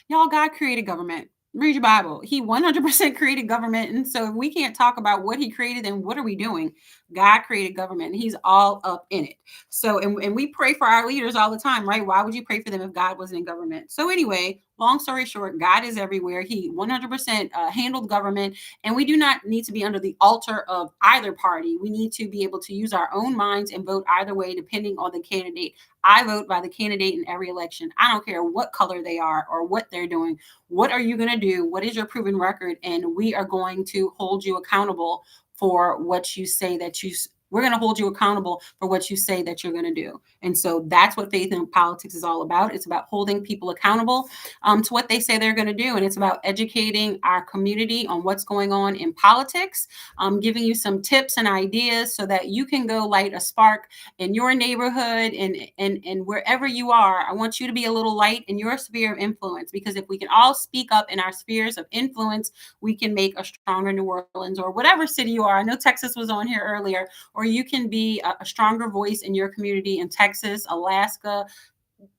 Y'all, God created government. Read your Bible. He 100% created government. And so if we can't talk about what he created, then what are we doing? God created government and he's all up in it. So, and we pray for our leaders all the time, right? Why would you pray for them if God wasn't in government? So anyway, long story short, God is everywhere. He 100% handled government, and we do not need to be under the altar of either party. We need to be able to use our own minds and vote either way, depending on the candidate. I vote by the candidate in every election. I don't care what color they are or what they're doing. What are you going to do? What is your proven record? And we are going to hold you accountable for what you say that you we're going to hold you accountable for what you say that you're going to do. And so that's what faith in politics is all about. It's about holding people accountable to what they say they're going to do. And it's about educating our community on what's going on in politics, giving you some tips and ideas so that you can go light a spark in your neighborhood and wherever you are. I want you to be a little light in your sphere of influence, because if we can all speak up in our spheres of influence, we can make a stronger New Orleans or whatever city you are. I know Texas was on here earlier, or you can be a stronger voice in your community in Texas, Alaska,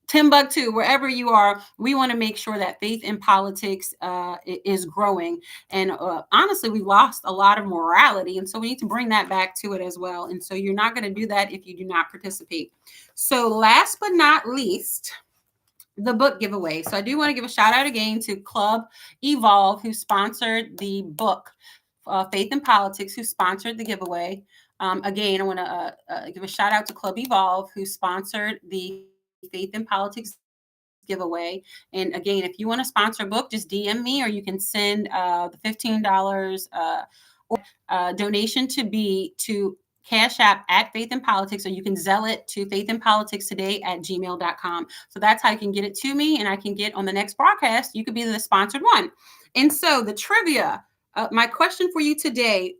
Timbuktu, wherever you are. We want to make sure that faith in politics is growing. And honestly, we lost a lot of morality. And so we need to bring that back to it as well. And so you're not going to do that if you do not participate. So last but not least, the book giveaway. So I do want to give a shout out again to Club Evolve, who sponsored the book, Faith in Politics, who sponsored the giveaway. Again, I want to give a shout out to Club Evolve, who sponsored the Faith in Politics giveaway. And again, if you want to sponsor a book, just DM me, or you can send the $15 donation to Cash App at Faith in Politics, or you can Zelle it to faithinpoliticstoday@gmail.com. So that's how you can get it to me, and I can get on the next broadcast. You could be the sponsored one. And so the trivia, my question for you today,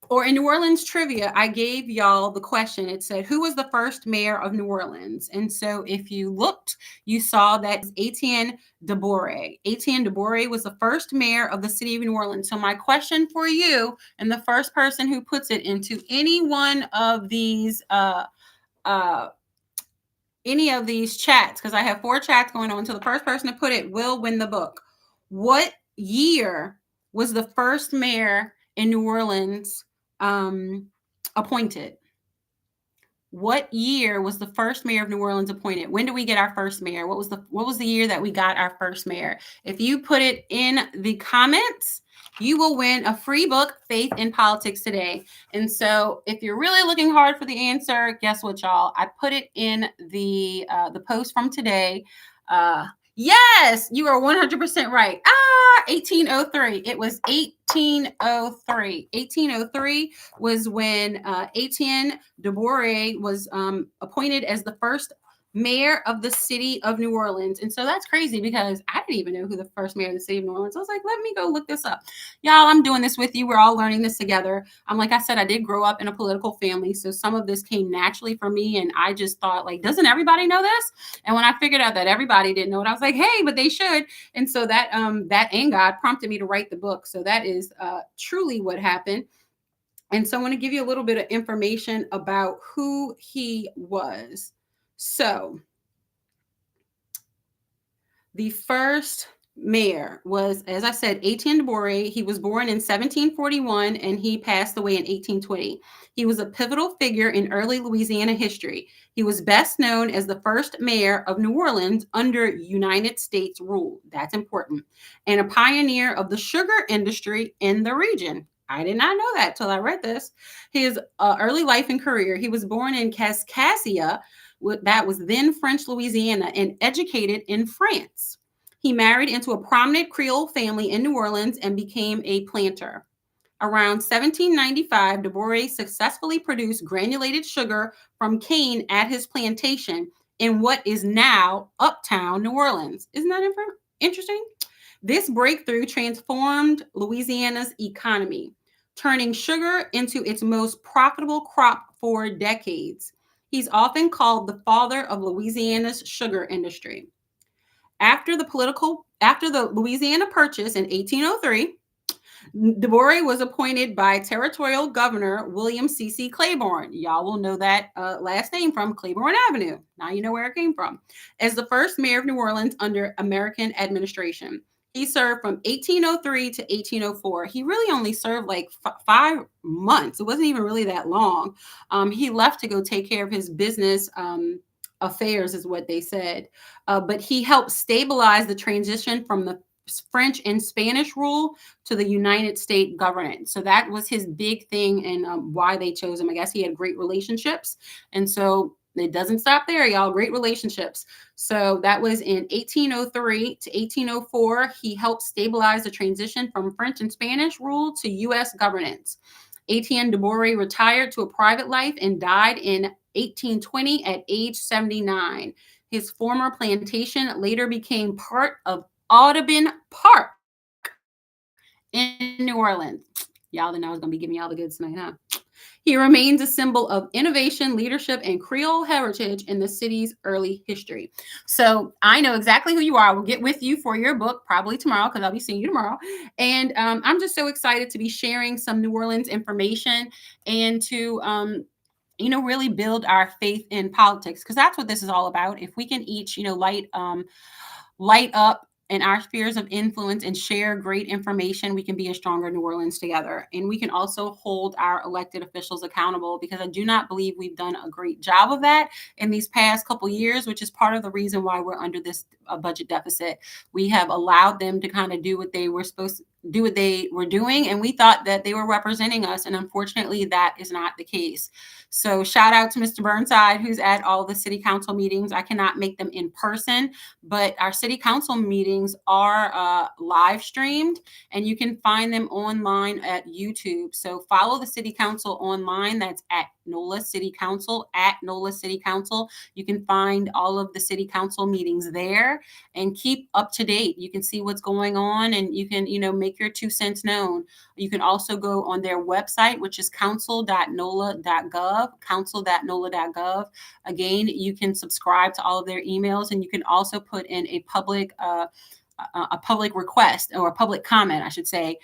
or in New Orleans trivia, I gave y'all the question. It said, who was the first mayor of New Orleans? And so if you looked, you saw that Etienne de Boré. Etienne de Boré was the first mayor of the city of New Orleans. So my question for you, and the first person who puts it into any one of these chats, because I have 4 chats going on, so the first person to put it will win the book. What year was the first mayor in New Orleans appointed? What year was the first mayor of New Orleans appointed? When did we get our first mayor? What was the year that we got our first mayor? If you put it in the comments, you will win a free book, Faith in Politics Today. And so if you're really looking hard for the answer, guess what, y'all? I put it in the post from today. Yes, you are 100% right. 1803. It was 1803. 1803 was when Etienne de Boré was appointed as the first mayor of the city of New Orleans. And so that's crazy, because I didn't even know who the first mayor of the city of New Orleans. I was like, let me go look this up. Y'all, I'm doing this with you. We're all learning this together. Like I said, I did grow up in a political family, so some of this came naturally for me. And I just thought, like, doesn't everybody know this? And when I figured out that everybody didn't know it, I was like, hey, but they should. And so that and God prompted me to write the book. So that is truly what happened. And so I want to give you a little bit of information about who he was. So the first mayor was, as I said, Etienne de Boré. He was born in 1741 and he passed away in 1820. He was a pivotal figure in early Louisiana history. He was best known as the first mayor of New Orleans under United States rule. That's important. And a pioneer of the sugar industry in the region. I did not know that till I read this. His early life and career. He was born in Kaskaskia, that was then French Louisiana, and educated in France. He married into a prominent Creole family in New Orleans and became a planter. Around 1795, de Boré successfully produced granulated sugar from cane at his plantation in what is now Uptown New Orleans. Isn't that interesting? This breakthrough transformed Louisiana's economy, turning sugar into its most profitable crop for decades. He's often called the father of Louisiana's sugar industry. After the Louisiana Purchase in 1803, de Boré was appointed by Territorial Governor William C.C. Claiborne. Y'all will know that last name from Claiborne Avenue. Now you know where it came from. As the first mayor of New Orleans under American administration. He served from 1803 to 1804. He really only served like 5 months. It wasn't even really that long. He left to go take care of his business affairs, is what they said. But he helped stabilize the transition from the French and Spanish rule to the United States government. So that was his big thing, and why they chose him. I guess he had great relationships. And so it doesn't stop there, y'all. Great relationships. So that was in 1803 to 1804. He helped stabilize the transition from French and Spanish rule to U.S. governance. Etienne de Boré retired to a private life and died in 1820 at age 79. His former plantation later became part of Audubon Park in New Orleans. Y'all didn't know I was going to be giving y'all the goods tonight, huh? He remains a symbol of innovation, leadership, and Creole heritage in the city's early history. So I know exactly who you are. We'll get with you for your book probably tomorrow because I'll be seeing you tomorrow. And I'm just so excited to be sharing some New Orleans information and to really build our faith in politics, because that's what this is all about. If we can each, light up in our spheres of influence and share great information, we can be a stronger New Orleans together. And we can also hold our elected officials accountable, because I do not believe we've done a great job of that in these past couple years, which is part of the reason why we're under this budget deficit. We have allowed them to kind of do what they were supposed to do, what they were doing, and we thought that they were representing us, and unfortunately that is not the case. So shout out to Mr. Burnside, who's at all the city council meetings. I cannot make them in person, but our city council meetings are live streamed, and you can find them online at YouTube. So follow the city council online. That's at NOLA City Council, at NOLA City Council. You can find all of the city council meetings there and keep up to date. You can see what's going on, and you can, make your 2 cents known. You can also go on their website, which is council.nola.gov, council.nola.gov. Again, you can subscribe to all of their emails, and you can also put in a public request, or a public comment, I should say,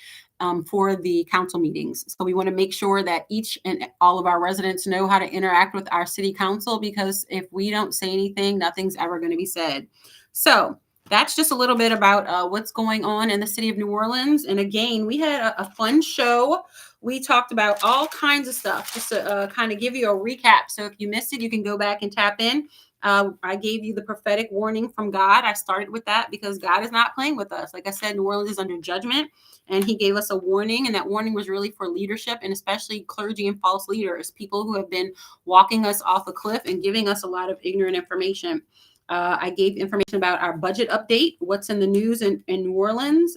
for the council meetings. So we want to make sure that each and all of our residents know how to interact with our city council, because if we don't say anything, nothing's ever going to be said. So that's just a little bit about what's going on in the city of New Orleans. And again, we had a fun show. We talked about all kinds of stuff, just to kind of give you a recap. So if you missed it, you can go back and tap in. I gave you the prophetic warning from God. I started with that because God is not playing with us. Like I said, New Orleans is under judgment, and he gave us a warning. And that warning was really for leadership, and especially clergy and false leaders, people who have been walking us off a cliff and giving us a lot of ignorant information. I gave information about our budget update, what's in the news in New Orleans.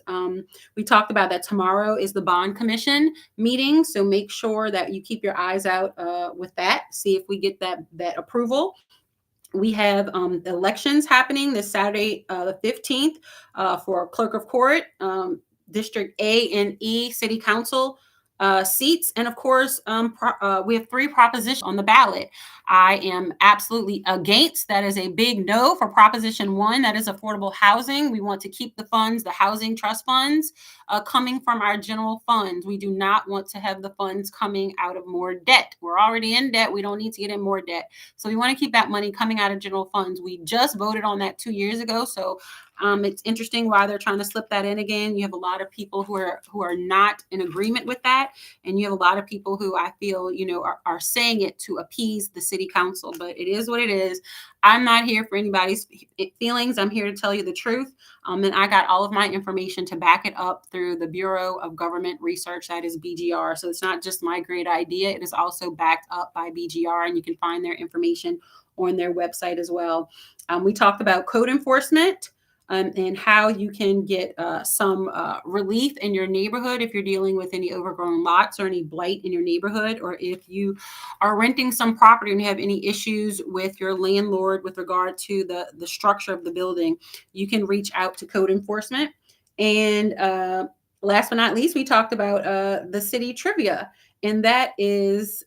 We talked about that tomorrow is the bond commission meeting. So make sure that you keep your eyes out with that. See if we get that approval. We have elections happening this Saturday, the 15th, for clerk of court, District A and E city council seats. And of course, we have 3 propositions on the ballot. I am absolutely against. That is a big no for Proposition 1. That is affordable housing. We want to keep the funds, the housing trust funds, coming from our general funds. We do not want to have the funds coming out of more debt. We're already in debt. We don't need to get in more debt. So we want to keep that money coming out of general funds. We just voted on that 2 years ago. So it's interesting why they're trying to slip that in again. You have a lot of people who are not in agreement with that, and you have a lot of people who I feel are saying it to appease the city council. But it is what it is. I'm not here for anybody's feelings. I'm here to tell you the truth. And I got all of my information to back it up through the Bureau of Government Research, that is BGR. So it's not just my great idea. It is also backed up by BGR, and you can find their information on their website as well. We talked about code enforcement. And how you can get some relief in your neighborhood if you're dealing with any overgrown lots or any blight in your neighborhood, or if you are renting some property and you have any issues with your landlord with regard to the structure of the building, you can reach out to code enforcement. And last but not least, we talked about the city trivia, and that is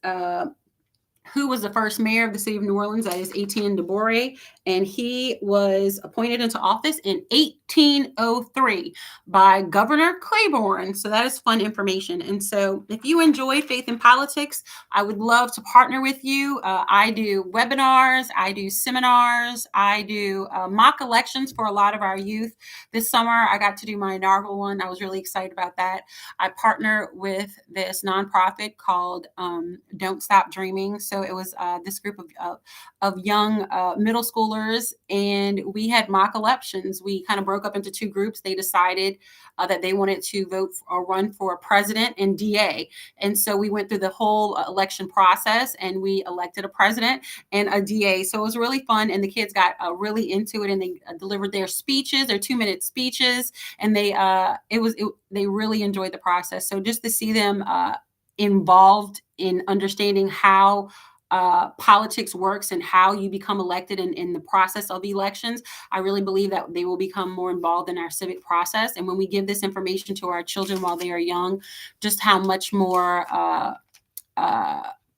who was the first mayor of the city of New Orleans. That is Etienne de Boré, and he was appointed into office in 1803 by Governor Claiborne. So that is fun information. And so if you enjoy faith in politics, I would love to partner with you. I do webinars, I do seminars, I do mock elections for a lot of our youth. This summer, I got to do my inaugural one. I was really excited about that. I partner with this nonprofit called Don't Stop Dreaming. So it was this group of young middle schoolers, and we had mock elections. We kind of broke up into 2 groups. They decided that they wanted to vote or run for a president and DA. And so we went through the whole election process, and we elected a president and a DA. So it was really fun, and the kids got really into it, and they delivered their speeches, their 2-minute speeches, and they really enjoyed the process. So just to see them involved in understanding how politics works and how you become elected in the process of elections, I really believe that they will become more involved in our civic process. And when we give this information to our children while they are young, just how much more uh,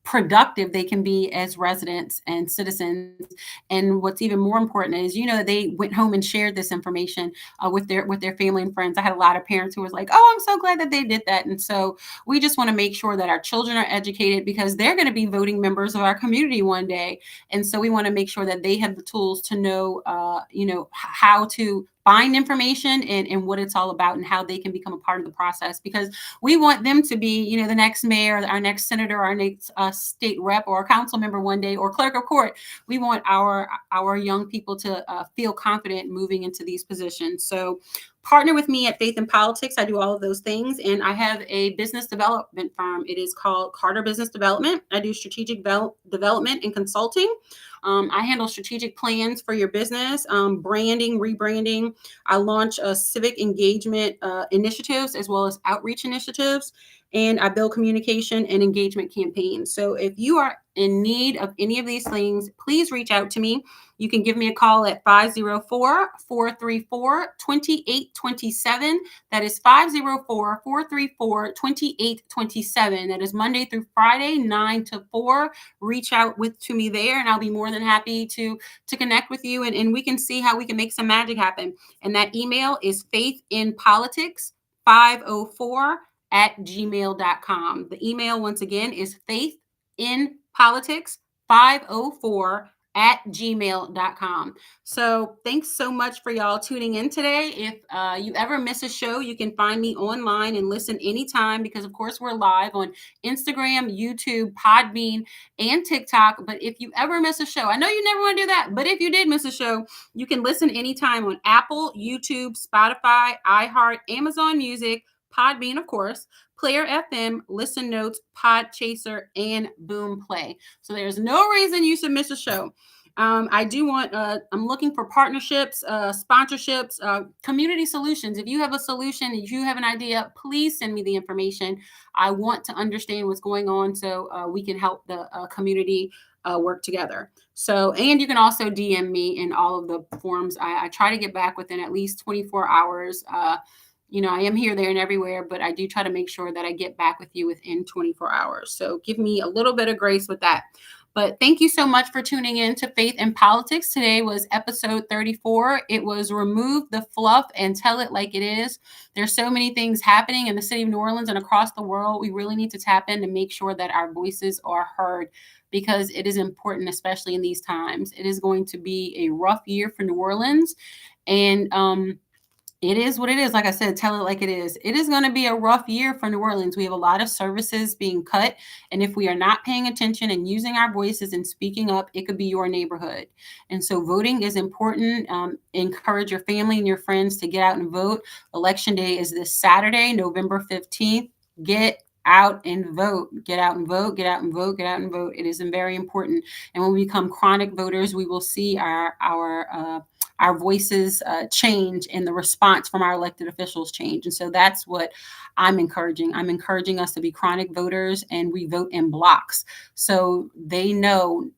productive they can be as residents and citizens. And what's even more important is, they went home and shared this information with their family and friends. I had a lot of parents who was like, "Oh, I'm so glad that they did that." And so we just want to make sure that our children are educated, because they're going to be voting members of our community one day. And so we want to make sure that they have the tools to know, how to find information and what it's all about and how they can become a part of the process, because we want them to be, the next mayor, our next senator, our next state rep or council member one day, or clerk of court. We want our young people to feel confident moving into these positions. So partner with me at Faith in Politics. I do all of those things, and I have a business development firm. It is called Carter Business Development. I do strategic development and consulting. I handle strategic plans for your business, branding, rebranding. I launch civic engagement initiatives as well as outreach initiatives, and I build communication and engagement campaigns. So if you are in need of any of these things, please reach out to me. You can give me a call at 504-434-2827. That is 504-434-2827. That is Monday through Friday, 9 to 4. Reach out to me there, and I'll be more than happy to connect with you, and we can see how we can make some magic happen. And that email is faithinpolitics504@gmail.com. The email, once again, is faithinpolitics504@gmail.com. So thanks so much for y'all tuning in today. If you ever miss a show, you can find me online and listen anytime, because of course we're live on Instagram, YouTube, Podbean, and TikTok. But if you ever miss a show, I know you never want to do that, but if you did miss a show, you can listen anytime on Apple, YouTube, Spotify, iHeart, Amazon Music, Podbean, of course, Player FM, Listen Notes, Podchaser, and Boom Play. So there's no reason you should miss a show. I do want, I'm looking for partnerships, sponsorships, community solutions. If you have a solution, if you have an idea, please send me the information. I want to understand what's going on so we can help the community work together. So, and you can also DM me in all of the forms. I try to get back within at least 24 hours. I am here, there, and everywhere, but I do try to make sure that I get back with you within 24 hours. So give me a little bit of grace with that. But thank you so much for tuning in to Faith in Politics. Today was episode 34. It was Remove the Fluff and Tell It Like It Is. There's so many things happening in the city of New Orleans and across the world. We really need to tap in to make sure that our voices are heard, because it is important, especially in these times. It is going to be a rough year for New Orleans. And it is what it is. Like I said, tell it like it is. It is going to be a rough year for New Orleans. We have a lot of services being cut. And if we are not paying attention and using our voices and speaking up, it could be your neighborhood. And so voting is important. Encourage your family and your friends to get out and vote. Election day is this Saturday, November 15th. Get out and vote. Get out and vote. Get out and vote. Get out and vote. It is very important. And when we become chronic voters, we will see our voices change and the response from our elected officials change. And so that's what I'm encouraging. I'm encouraging us to be chronic voters, and we vote in blocks. So they know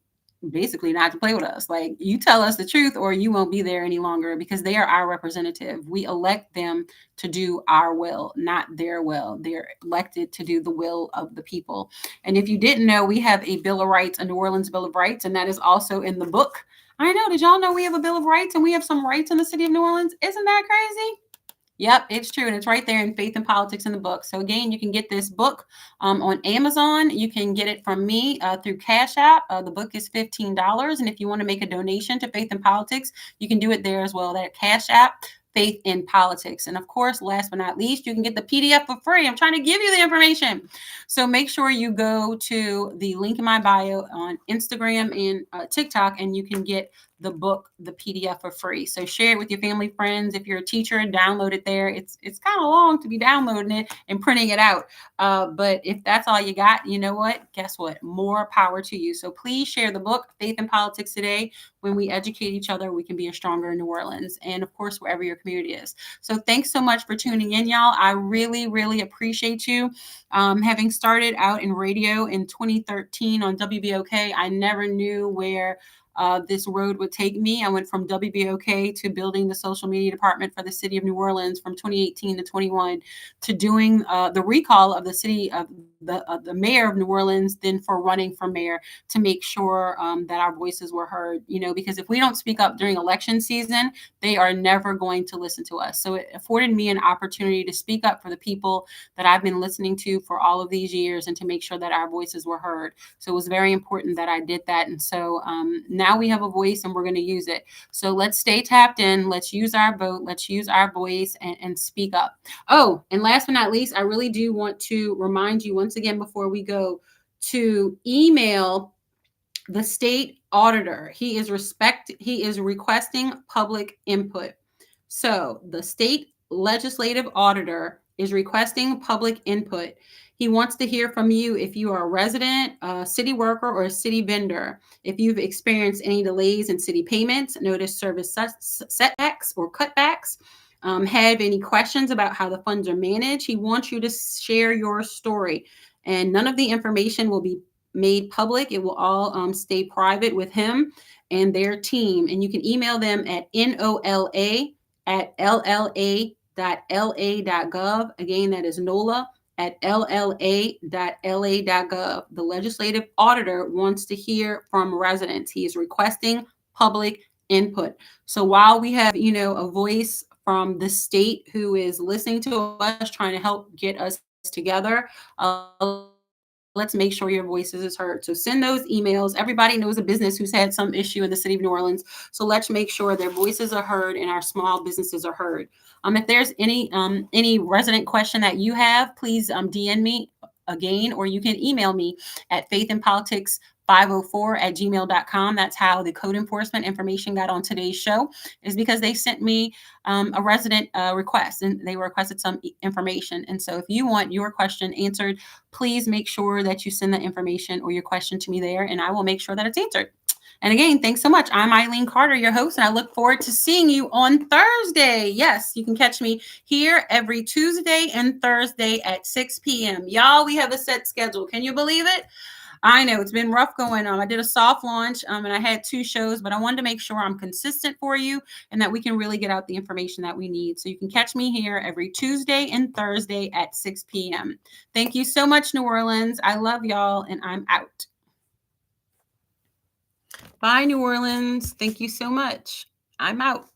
basically not to play with us. Like, you tell us the truth or you won't be there any longer, because they are our representative. We elect them to do our will, not their will. They're elected to do the will of the people. And if you didn't know, we have a Bill of Rights, a New Orleans Bill of Rights, and that is also in the book. I know. Did y'all know we have a Bill of Rights and we have some rights in the city of New Orleans? Isn't that crazy? Yep, it's true. And it's right there in Faith and Politics in the book. So again, you can get this book on Amazon. You can get it from me through Cash App. The book is $15. And if you want to make a donation to Faith and Politics, you can do it there as well. That Cash App, Faith in Politics. And of course, last but not least, you can get the PDF for free. I'm trying to give you the information. So make sure you go to the link in my bio on Instagram and TikTok, and you can get the book, the PDF for free. So share it with your family, friends. If you're a teacher, download it there. It's kind of long to be downloading it and printing it out. But if that's all you got, you know what? Guess what? More power to you. So please share the book, Faith in Politics Today. When we educate each other, we can be a stronger New Orleans. And of course, wherever your community is. So thanks so much for tuning in, y'all. I really, really appreciate you. Having started out in radio in 2013 on WBOK, I never knew where this road would take me. I went from WBOK to building the social media department for the city of New Orleans from 2018 to 21 to doing the recall of the city of the mayor of New Orleans, then for running for mayor to make sure that our voices were heard, because if we don't speak up during election season, they are never going to listen to us. So it afforded me an opportunity to speak up for the people that I've been listening to for all of these years and to make sure that our voices were heard. So it was very important that I did that. And so now we have a voice and we're going to use it. So let's stay tapped in. Let's use our vote. Let's use our voice and speak up. Oh, and last but not least, I really do want to remind you once again before we go to email the state auditor. He is requesting public input. So the state legislative auditor is requesting public input. He wants to hear from you if you are a resident, a city worker, or a city vendor. If you've experienced any delays in city payments, notice service setbacks or cutbacks, have any questions about how the funds are managed, he wants you to share your story. And none of the information will be made public. It will all stay private with him and their team. And you can email them at nola@lla.la.gov. Again, that is nola@lla.la.gov. The legislative auditor wants to hear from residents. He is requesting public input. So while we have, a voice from the state who is listening to us, trying to help get us together, let's make sure your voices is heard. So send those emails. Everybody knows a business who's had some issue in the city of New Orleans. So let's make sure their voices are heard and our small businesses are heard. If there's any resident question that you have, please DM me again, or you can email me at faithandpolitics504@gmail.com. That's how the code enforcement information got on today's show, is because they sent me a resident request and they requested some information. And so if you want your question answered, please make sure that you send the information or your question to me there, and I will make sure that it's answered. And again, thanks so much. I'm Eileen Carter, your host, and I look forward to seeing you on Thursday. Yes, you can catch me here every Tuesday and Thursday at 6 p.m. Y'all, we have a set schedule. Can you believe it? I know it's been rough going on. I did a soft launch and I had 2 shows, but I wanted to make sure I'm consistent for you and that we can really get out the information that we need. So you can catch me here every Tuesday and Thursday at 6 p.m. Thank you so much, New Orleans. I love y'all, and I'm out. Bye, New Orleans. Thank you so much. I'm out.